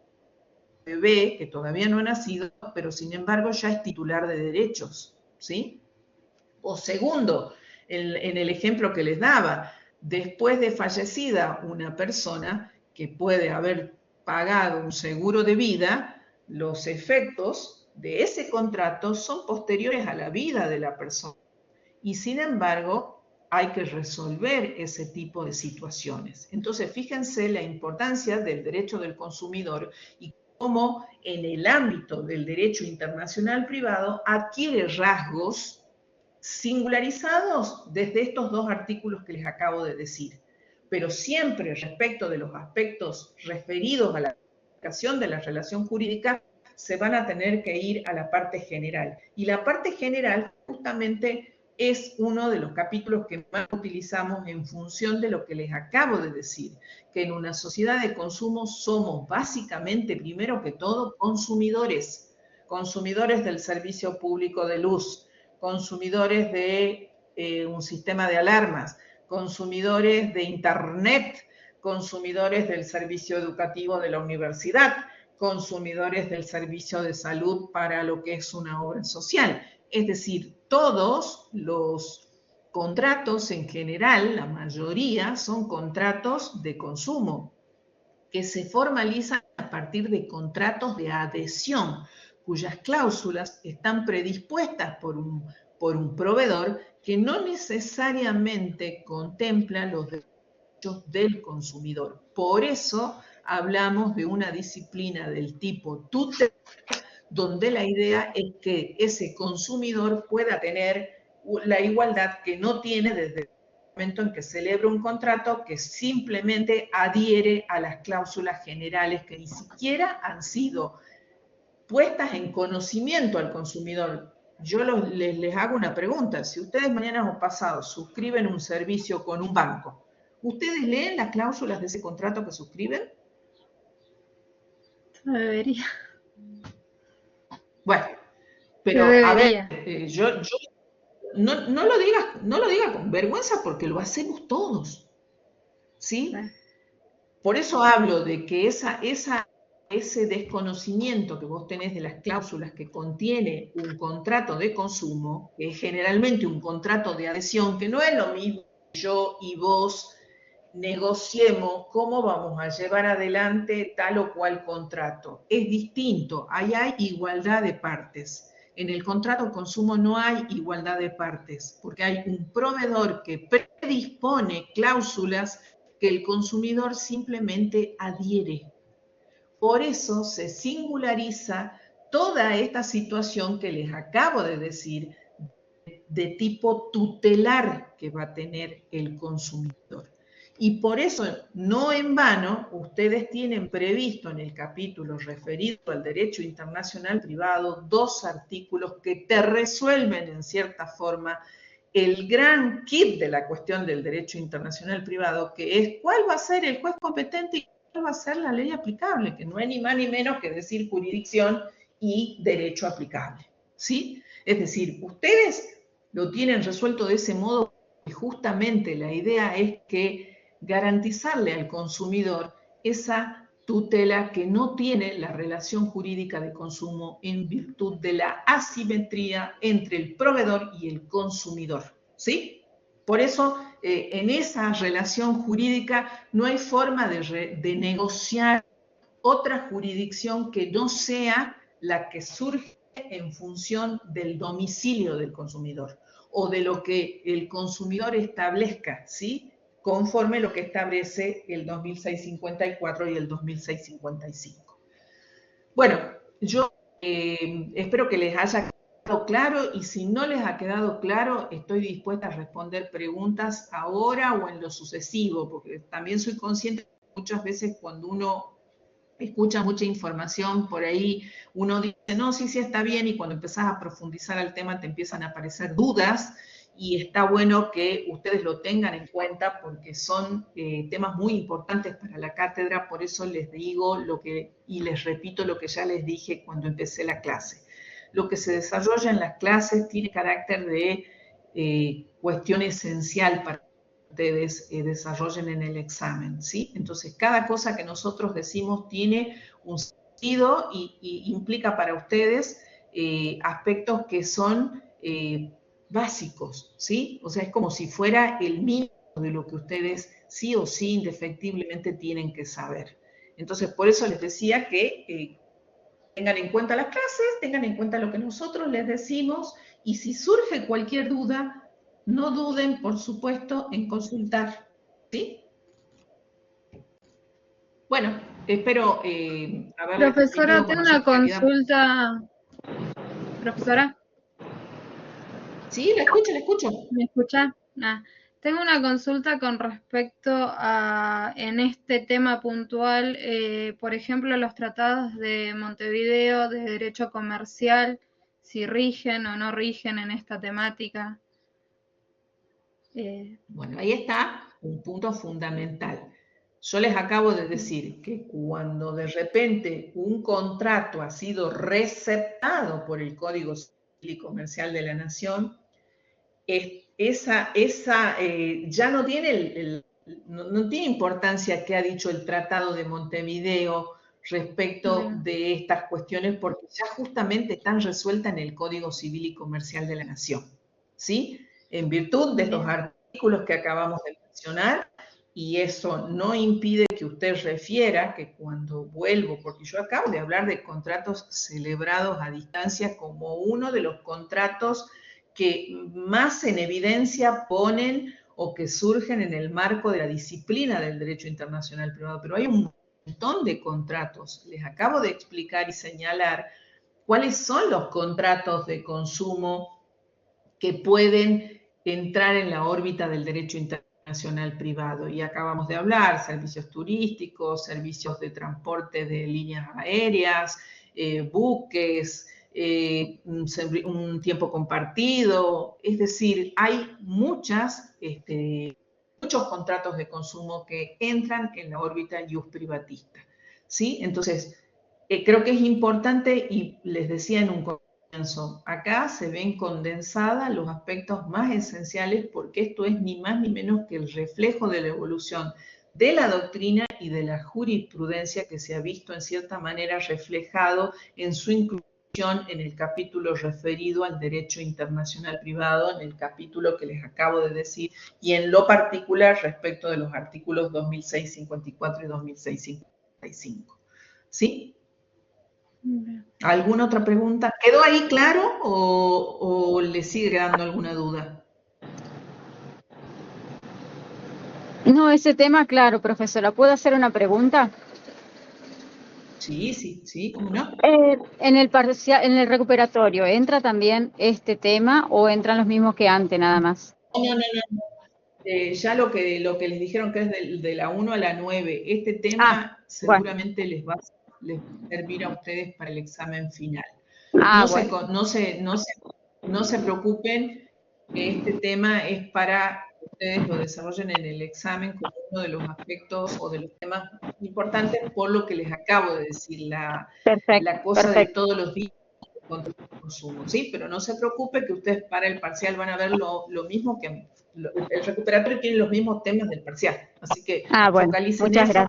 bebé que todavía no ha nacido, pero sin embargo ya es titular de derechos, ¿sí? O segundo, en el ejemplo que les daba, después de fallecida una persona que puede haber pagado un seguro de vida, los efectos de ese contrato son posteriores a la vida de la persona. Y sin embargo, hay que resolver ese tipo de situaciones. Entonces, fíjense la importancia del derecho del consumidor y cómo en el ámbito del derecho internacional privado adquiere rasgos singularizados desde estos dos artículos que les acabo de decir. pero siempre respecto de los aspectos referidos a la aplicación de la relación jurídica, se van a tener que ir a la parte general. Y la parte general justamente es uno de los capítulos que más utilizamos en función de lo que les acabo de decir, que en una sociedad de consumo somos básicamente, primero que todo, consumidores del servicio público de luz, consumidores de un sistema de alarmas, consumidores de internet, consumidores del servicio educativo de la universidad, consumidores del servicio de salud para lo que es una obra social. Es decir, todos los contratos en general, la mayoría, son contratos de consumo que se formalizan a partir de contratos de adhesión, cuyas cláusulas están predispuestas por un proveedor que no necesariamente contempla los derechos del consumidor. Por eso hablamos de una disciplina del tipo tutela, donde la idea es que ese consumidor pueda tener la igualdad que no tiene desde el momento en que celebra un contrato, que simplemente adhiere a las cláusulas generales que ni siquiera han sido puestas en conocimiento al consumidor. Yo les hago una pregunta. Si ustedes mañana o pasado suscriben un servicio con un banco, ¿ustedes leen las cláusulas de ese contrato que suscriben? No debería. Bueno, pero a ver, no lo diga con vergüenza porque lo hacemos todos, ¿sí? Por eso hablo de que ese desconocimiento que vos tenés de las cláusulas que contiene un contrato de consumo, que es generalmente un contrato de adhesión, que no es lo mismo que yo y vos negociemos cómo vamos a llevar adelante tal o cual contrato. Es distinto, ahí hay igualdad de partes. En el contrato de consumo no hay igualdad de partes, porque hay un proveedor que predispone cláusulas que el consumidor simplemente adhiere. Por eso se singulariza toda esta situación que les acabo de decir, de tipo tutelar que va a tener el consumidor. Y por eso, no en vano, ustedes tienen previsto en el capítulo referido al derecho internacional privado 2 artículos que te resuelven en cierta forma el gran kit de la cuestión del derecho internacional privado, que es cuál va a ser el juez competente y cuál va a ser la ley aplicable, que no es ni más ni menos que decir jurisdicción y derecho aplicable, ¿sí? Es decir, ustedes lo tienen resuelto de ese modo y justamente la idea es que garantizarle al consumidor esa tutela que no tiene la relación jurídica de consumo en virtud de la asimetría entre el proveedor y el consumidor, ¿sí? Por eso, en esa relación jurídica no hay forma de negociar otra jurisdicción que no sea la que surge en función del domicilio del consumidor o de lo que el consumidor establezca, ¿sí? Conforme lo que establece el 2654 y el 2655. Bueno, yo espero que les haya quedado claro y si no les ha quedado claro, estoy dispuesta a responder preguntas ahora o en lo sucesivo, porque también soy consciente que muchas veces cuando uno escucha mucha información por ahí, uno dice, no, sí está bien, y cuando empezás a profundizar al tema te empiezan a aparecer dudas, y está bueno que ustedes lo tengan en cuenta porque son temas muy importantes para la cátedra, por eso les digo y les repito lo que ya les dije cuando empecé la clase. Lo que se desarrolla en las clases tiene carácter de cuestión esencial para que ustedes desarrollen en el examen, ¿sí? Entonces, cada cosa que nosotros decimos tiene un sentido y implica para ustedes aspectos que son básicos, ¿sí? O sea, es como si fuera el mínimo de lo que ustedes sí o sí indefectiblemente tienen que saber. Entonces, por eso les decía que tengan en cuenta las clases, tengan en cuenta lo que nosotros les decimos, y si surge cualquier duda, no duden, por supuesto, en consultar, ¿sí? Bueno, espero haberles Profesora, tenido con tengo mayor una claridad. consulta. Profesora, Sí, la escucho. ¿me escucha? Tengo una consulta con respecto a, en este tema puntual, por ejemplo, los tratados de Montevideo de derecho comercial, si rigen o no rigen en esta temática. Bueno, ahí está un punto fundamental. Yo les acabo de decir que cuando de repente un contrato ha sido receptado por el Código Civil y Comercial de la Nación, ya no tiene, no tiene importancia qué ha dicho el Tratado de Montevideo respecto de estas cuestiones, porque ya justamente están resueltas en el Código Civil y Comercial de la Nación, ¿sí? En virtud de los artículos que acabamos de mencionar, y eso no impide que usted refiera que cuando vuelvo, porque yo acabo de hablar de contratos celebrados a distancia como uno de los contratos que más en evidencia ponen o que surgen en el marco de la disciplina del derecho internacional privado, pero hay un montón de contratos. Les acabo de explicar y señalar cuáles son los contratos de consumo que pueden entrar en la órbita del derecho internacional privado. Y acabamos de hablar, servicios turísticos, servicios de transporte de líneas aéreas, buques, un tiempo compartido, es decir, hay muchos contratos de consumo que entran en la órbita ius privatista, ¿sí? Entonces, creo que es importante, y les decía en un comienzo, acá se ven condensadas los aspectos más esenciales porque esto es ni más ni menos que el reflejo de la evolución de la doctrina y de la jurisprudencia que se ha visto en cierta manera reflejado en su inclusión en el capítulo referido al derecho internacional privado, en el capítulo que les acabo de decir, y en lo particular respecto de los artículos 2654 y 2655. ¿Sí? ¿Alguna otra pregunta? ¿Quedó ahí claro o le sigue quedando alguna duda? No, ese tema, claro, profesora. ¿Puedo hacer una pregunta? Sí, ¿cómo no? En el parcial, en el recuperatorio, ¿entra también este tema o entran los mismos que antes nada más? No. Ya lo que les dijeron que es de la 1 a la 9, este tema seguramente les va a servir a ustedes para el examen final. No se preocupen, que este tema es para que ustedes lo desarrollen en el examen como uno de los aspectos o de los temas importantes por lo que les acabo de decir, la cosa de todos los días contra el consumo, ¿sí? Pero no se preocupe que ustedes para el parcial van a ver lo mismo que el recuperatorio tiene los mismos temas del parcial, así que focalicen muchas eso,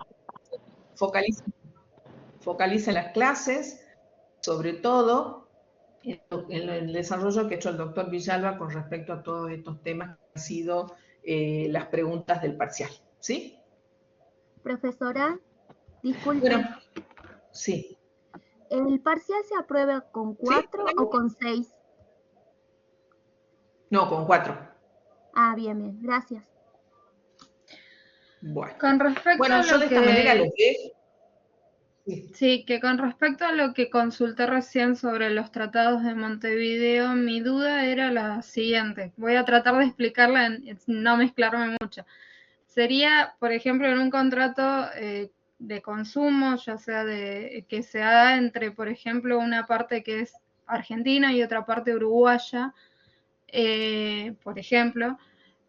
gracias. focalicen las clases, sobre todo en el desarrollo que ha hecho el doctor Villalba con respecto a todos estos temas que han sido las preguntas del parcial, ¿sí? Profesora, disculpe. Bueno, sí. ¿El parcial se aprueba con 4 o con 6? No, con 4. Ah, bien, gracias. Bueno, con respecto a yo lo de esta manera lo dejo. Sí, que con respecto a lo que consulté recién sobre los tratados de Montevideo, mi duda era la siguiente. Voy a tratar de explicarla, no mezclarme mucho. Sería, por ejemplo, en un contrato de consumo, ya sea que se haga entre, por ejemplo, una parte que es argentina y otra parte uruguaya, por ejemplo,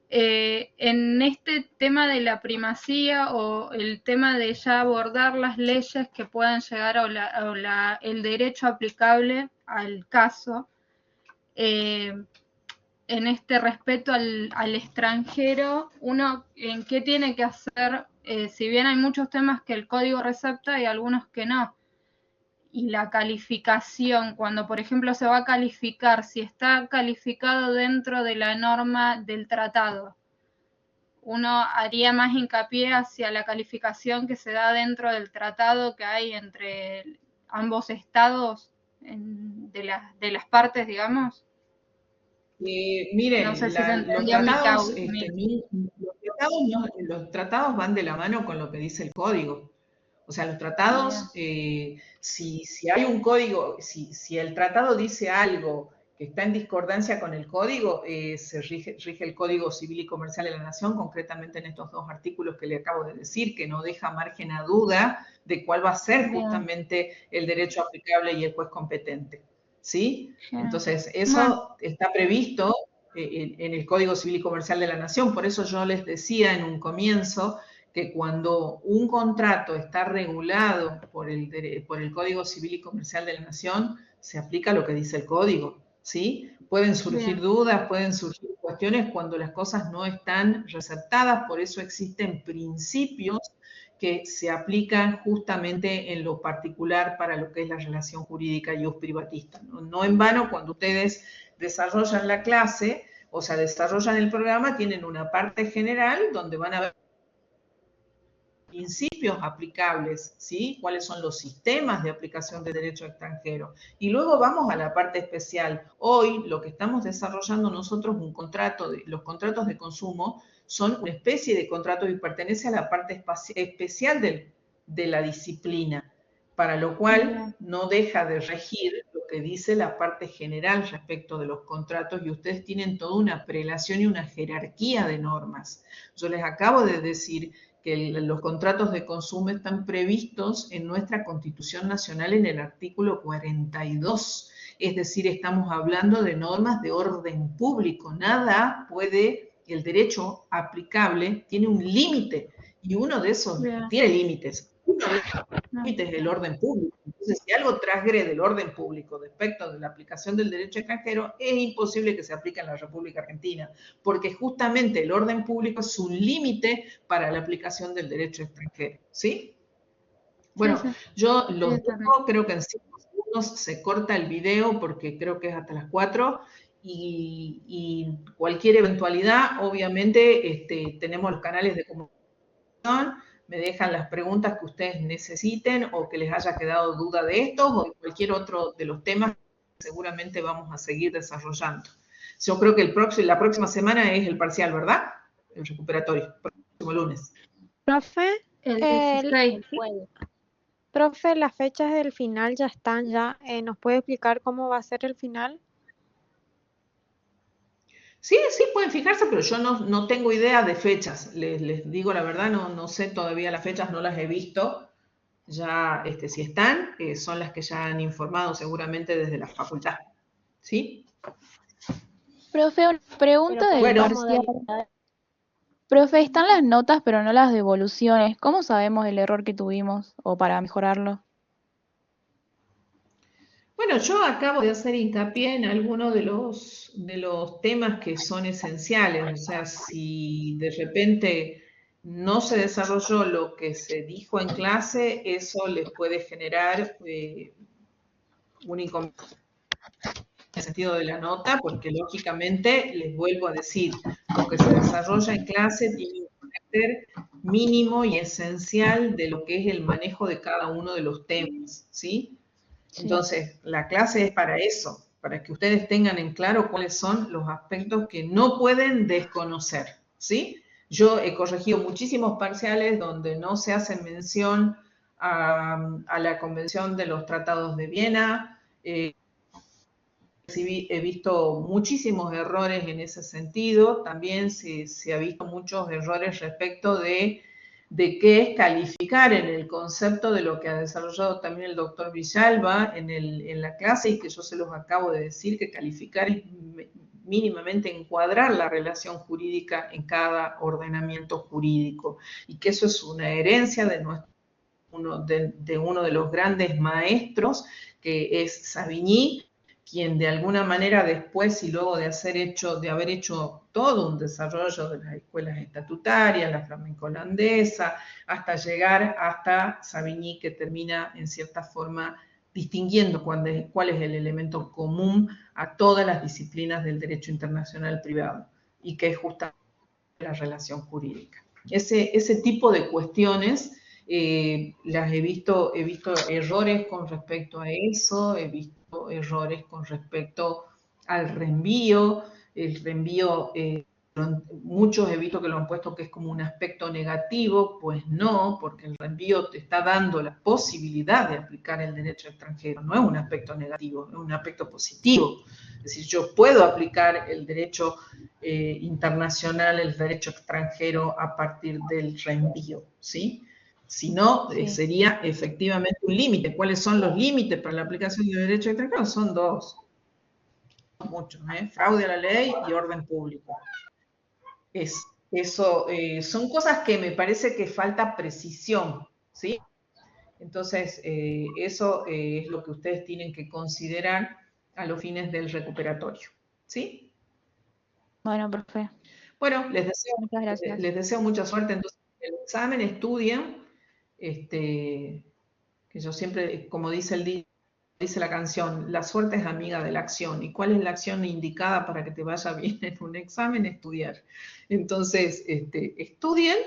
en este tema de la primacía o el tema de ya abordar las leyes que puedan llegar o el derecho aplicable al caso, en este respeto al extranjero, uno en qué tiene que hacer, si bien hay muchos temas que el código recepta y algunos que no. Y la calificación, cuando por ejemplo se va a calificar, si está calificado dentro de la norma del tratado, uno haría más hincapié hacia la calificación que se da dentro del tratado que hay entre ambos estados de las partes, digamos. Miren, no sé si se entendió los tratados van de la mano con lo que dice el código. O sea, los tratados, si hay un código, si el tratado dice algo que está en discordancia con el código, se rige el Código Civil y Comercial de la Nación, concretamente en estos 2 artículos que le acabo de decir, que no deja margen a duda de cuál va a ser justamente el derecho aplicable y el juez competente, ¿sí? Entonces, eso está previsto en el Código Civil y Comercial de la Nación. Por eso yo les decía en un comienzo que cuando un contrato está regulado por el Código Civil y Comercial de la Nación, se aplica lo que dice el código, ¿sí? Pueden surgir dudas, pueden surgir cuestiones cuando las cosas no están receptadas, por eso existen principios que se aplican justamente en lo particular para lo que es la relación jurídica y privatista. No en vano, cuando ustedes desarrollan la clase, o sea, desarrollan el programa, tienen una parte general donde van a ver principios aplicables, ¿sí? Cuáles son los sistemas de aplicación de derecho extranjero. Y luego vamos a la parte especial. Hoy lo que estamos desarrollando nosotros, los contratos de consumo son una especie de contrato y pertenece a la parte especial de la disciplina, para lo cual no deja de regir lo que dice la parte general respecto de los contratos, y ustedes tienen toda una prelación y una jerarquía de normas. Yo les acabo de decir que los contratos de consumo están previstos en nuestra Constitución Nacional en el artículo 42. Es decir, estamos hablando de normas de orden público. El derecho aplicable tiene un límite, y uno de esos tiene límites. Uno de esos límites es el orden público. Entonces, si algo transgrede el orden público respecto de la aplicación del derecho extranjero, es imposible que se aplique en la República Argentina, porque justamente el orden público es un límite para la aplicación del derecho extranjero, ¿sí? Bueno, yo los dejo, creo que en 5 segundos se corta el video, porque creo que es hasta las 4, y cualquier eventualidad, obviamente, tenemos los canales de comunicación. Me dejan las preguntas que ustedes necesiten o que les haya quedado duda de estos o de cualquier otro de los temas que seguramente vamos a seguir desarrollando. Yo creo que la próxima semana es el parcial, ¿verdad? El recuperatorio, el próximo lunes. Profe, El 16. profe, las fechas del final ya están ya. ¿Nos puede explicar cómo va a ser el final? Sí, pueden fijarse, pero yo no tengo idea de fechas. Les digo la verdad, no sé todavía las fechas, no las he visto. Ya, si están, son las que ya han informado seguramente desde la facultad. ¿Sí? Profe, una pregunta del parcial. Profe, están las notas, pero no las devoluciones. ¿Cómo sabemos el error que tuvimos o para mejorarlo? Bueno, yo acabo de hacer hincapié en algunos de los temas que son esenciales. O sea, si de repente no se desarrolló lo que se dijo en clase, eso les puede generar un inconveniente en el sentido de la nota, porque lógicamente, les vuelvo a decir, lo que se desarrolla en clase tiene un carácter mínimo y esencial de lo que es el manejo de cada uno de los temas, ¿sí? Entonces, la clase es para eso, para que ustedes tengan en claro cuáles son los aspectos que no pueden desconocer, ¿sí? Yo he corregido muchísimos parciales donde no se hace mención a la Convención de los Tratados de Viena. He visto muchísimos errores en ese sentido. También se ha visto muchos errores respecto de qué es calificar en el concepto de lo que ha desarrollado también el doctor Villalba en la clase, y que yo se los acabo de decir, que calificar es mínimamente encuadrar la relación jurídica en cada ordenamiento jurídico, y que eso es una herencia de uno de los grandes maestros, que es Savigny, quien de alguna manera después, y luego de haber hecho todo un desarrollo de las escuelas estatutarias, la flamenco holandesa, hasta llegar hasta Savigny, que termina en cierta forma distinguiendo cuál es el elemento común a todas las disciplinas del derecho internacional privado, y que es justamente la relación jurídica. Ese tipo de cuestiones las he visto errores con respecto a eso, he visto errores con respecto al reenvío. El reenvío, muchos he visto que lo han puesto que es como un aspecto negativo. Pues no, porque el reenvío te está dando la posibilidad de aplicar el derecho extranjero, no es un aspecto negativo, es un aspecto positivo, Es decir, yo puedo aplicar el derecho internacional, el derecho extranjero a partir del reenvío, ¿sí? Si no, sería efectivamente un límite. ¿Cuáles son los límites para la aplicación de derecho extranjero? Son dos. Muchos, fraude a la ley y orden público. Son cosas que me parece que falta precisión, ¿sí? Entonces, eso es lo que ustedes tienen que considerar a los fines del recuperatorio, ¿sí? Bueno, profe. Bueno, les Muchas gracias. deseo mucha suerte. Entonces, el examen, estudien, que yo siempre, como dice la canción, la suerte es amiga de la acción. ¿Y cuál es la acción indicada para que te vaya bien en un examen? Estudiar. Entonces, estudien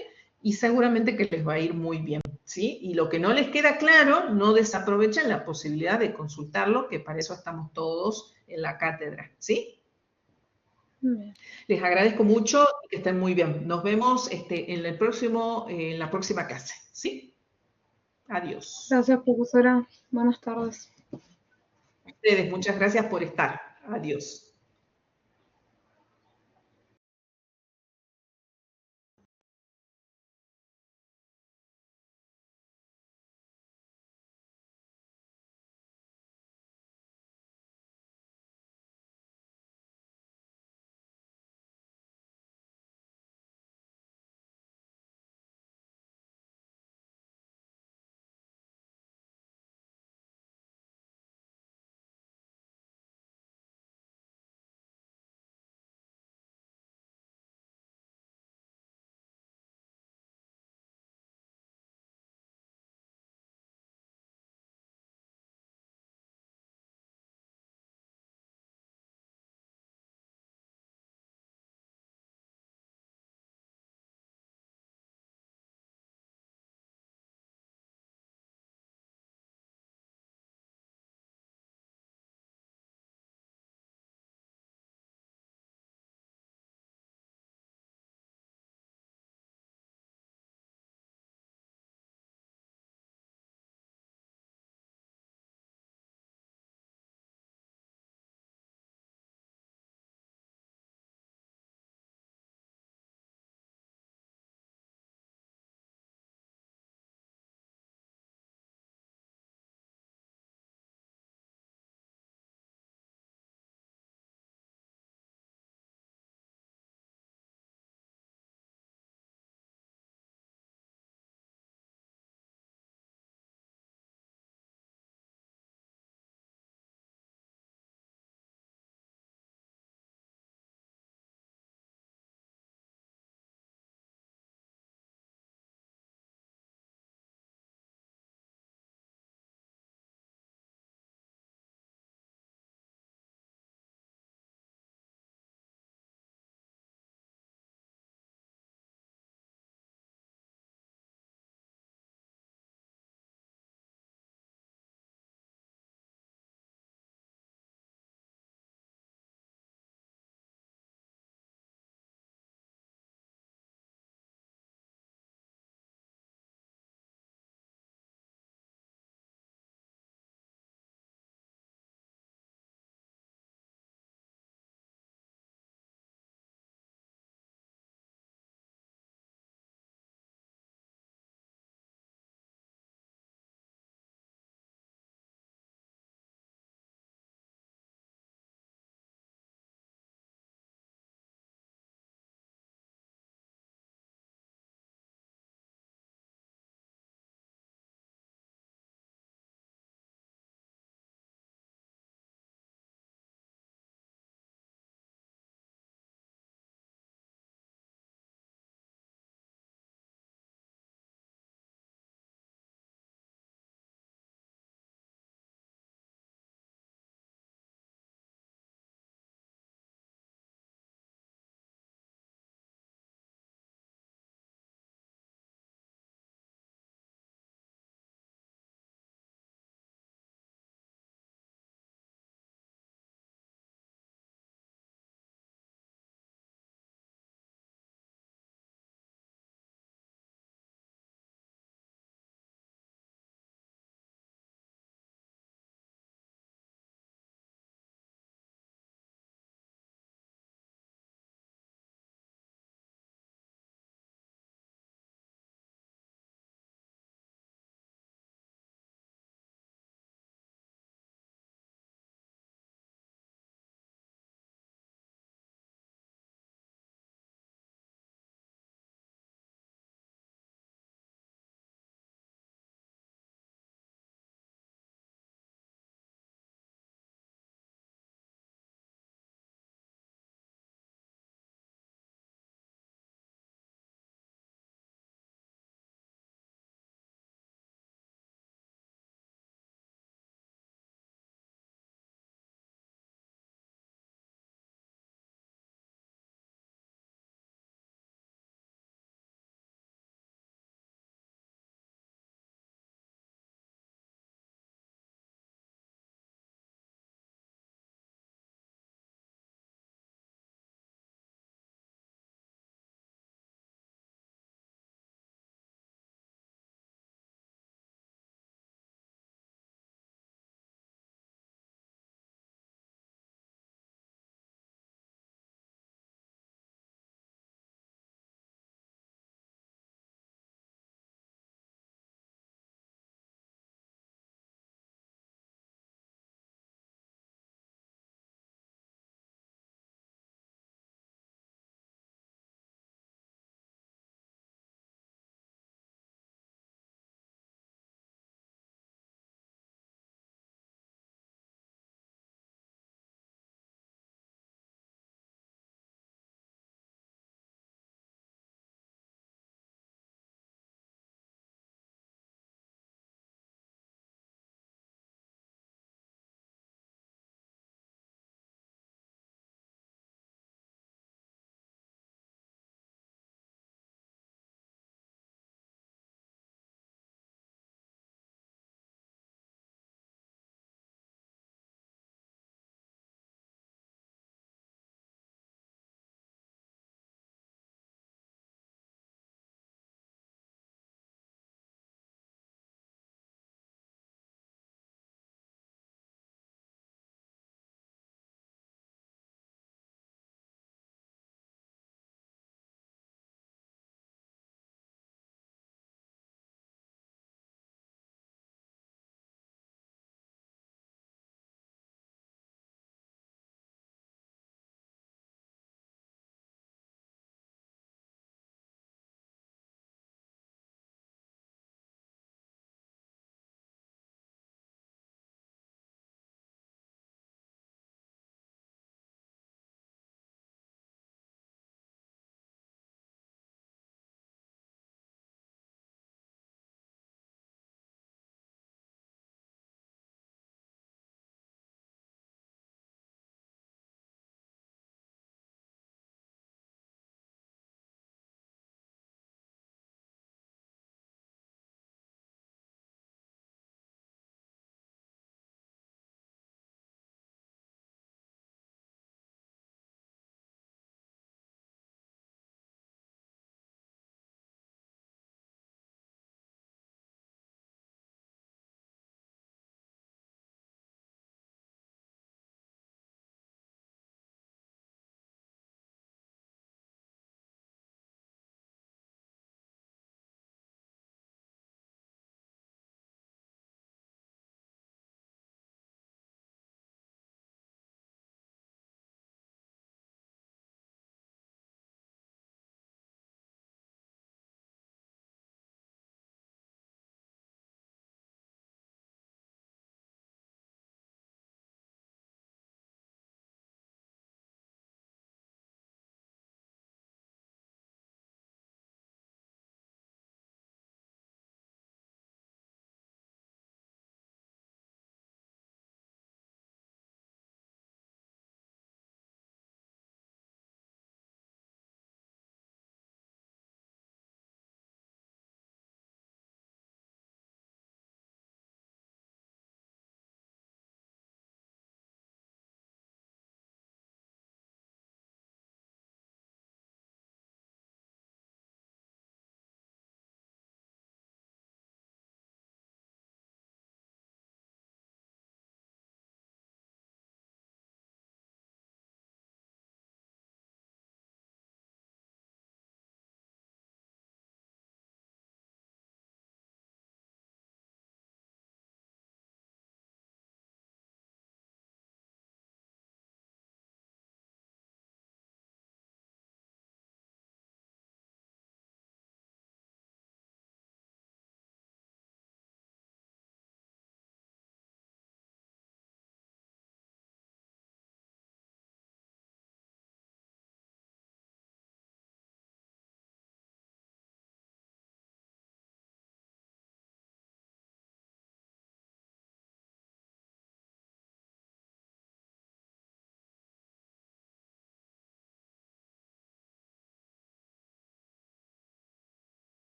y seguramente que les va a ir muy bien, ¿sí? Y lo que no les queda claro, no desaprovechen la posibilidad de consultarlo, que para eso estamos todos en la cátedra, ¿sí? Bien. Les agradezco mucho y que estén muy bien. Nos vemos en la próxima clase, ¿sí? Adiós. Gracias, profesora. Buenas tardes. A ustedes, muchas gracias por estar. Adiós.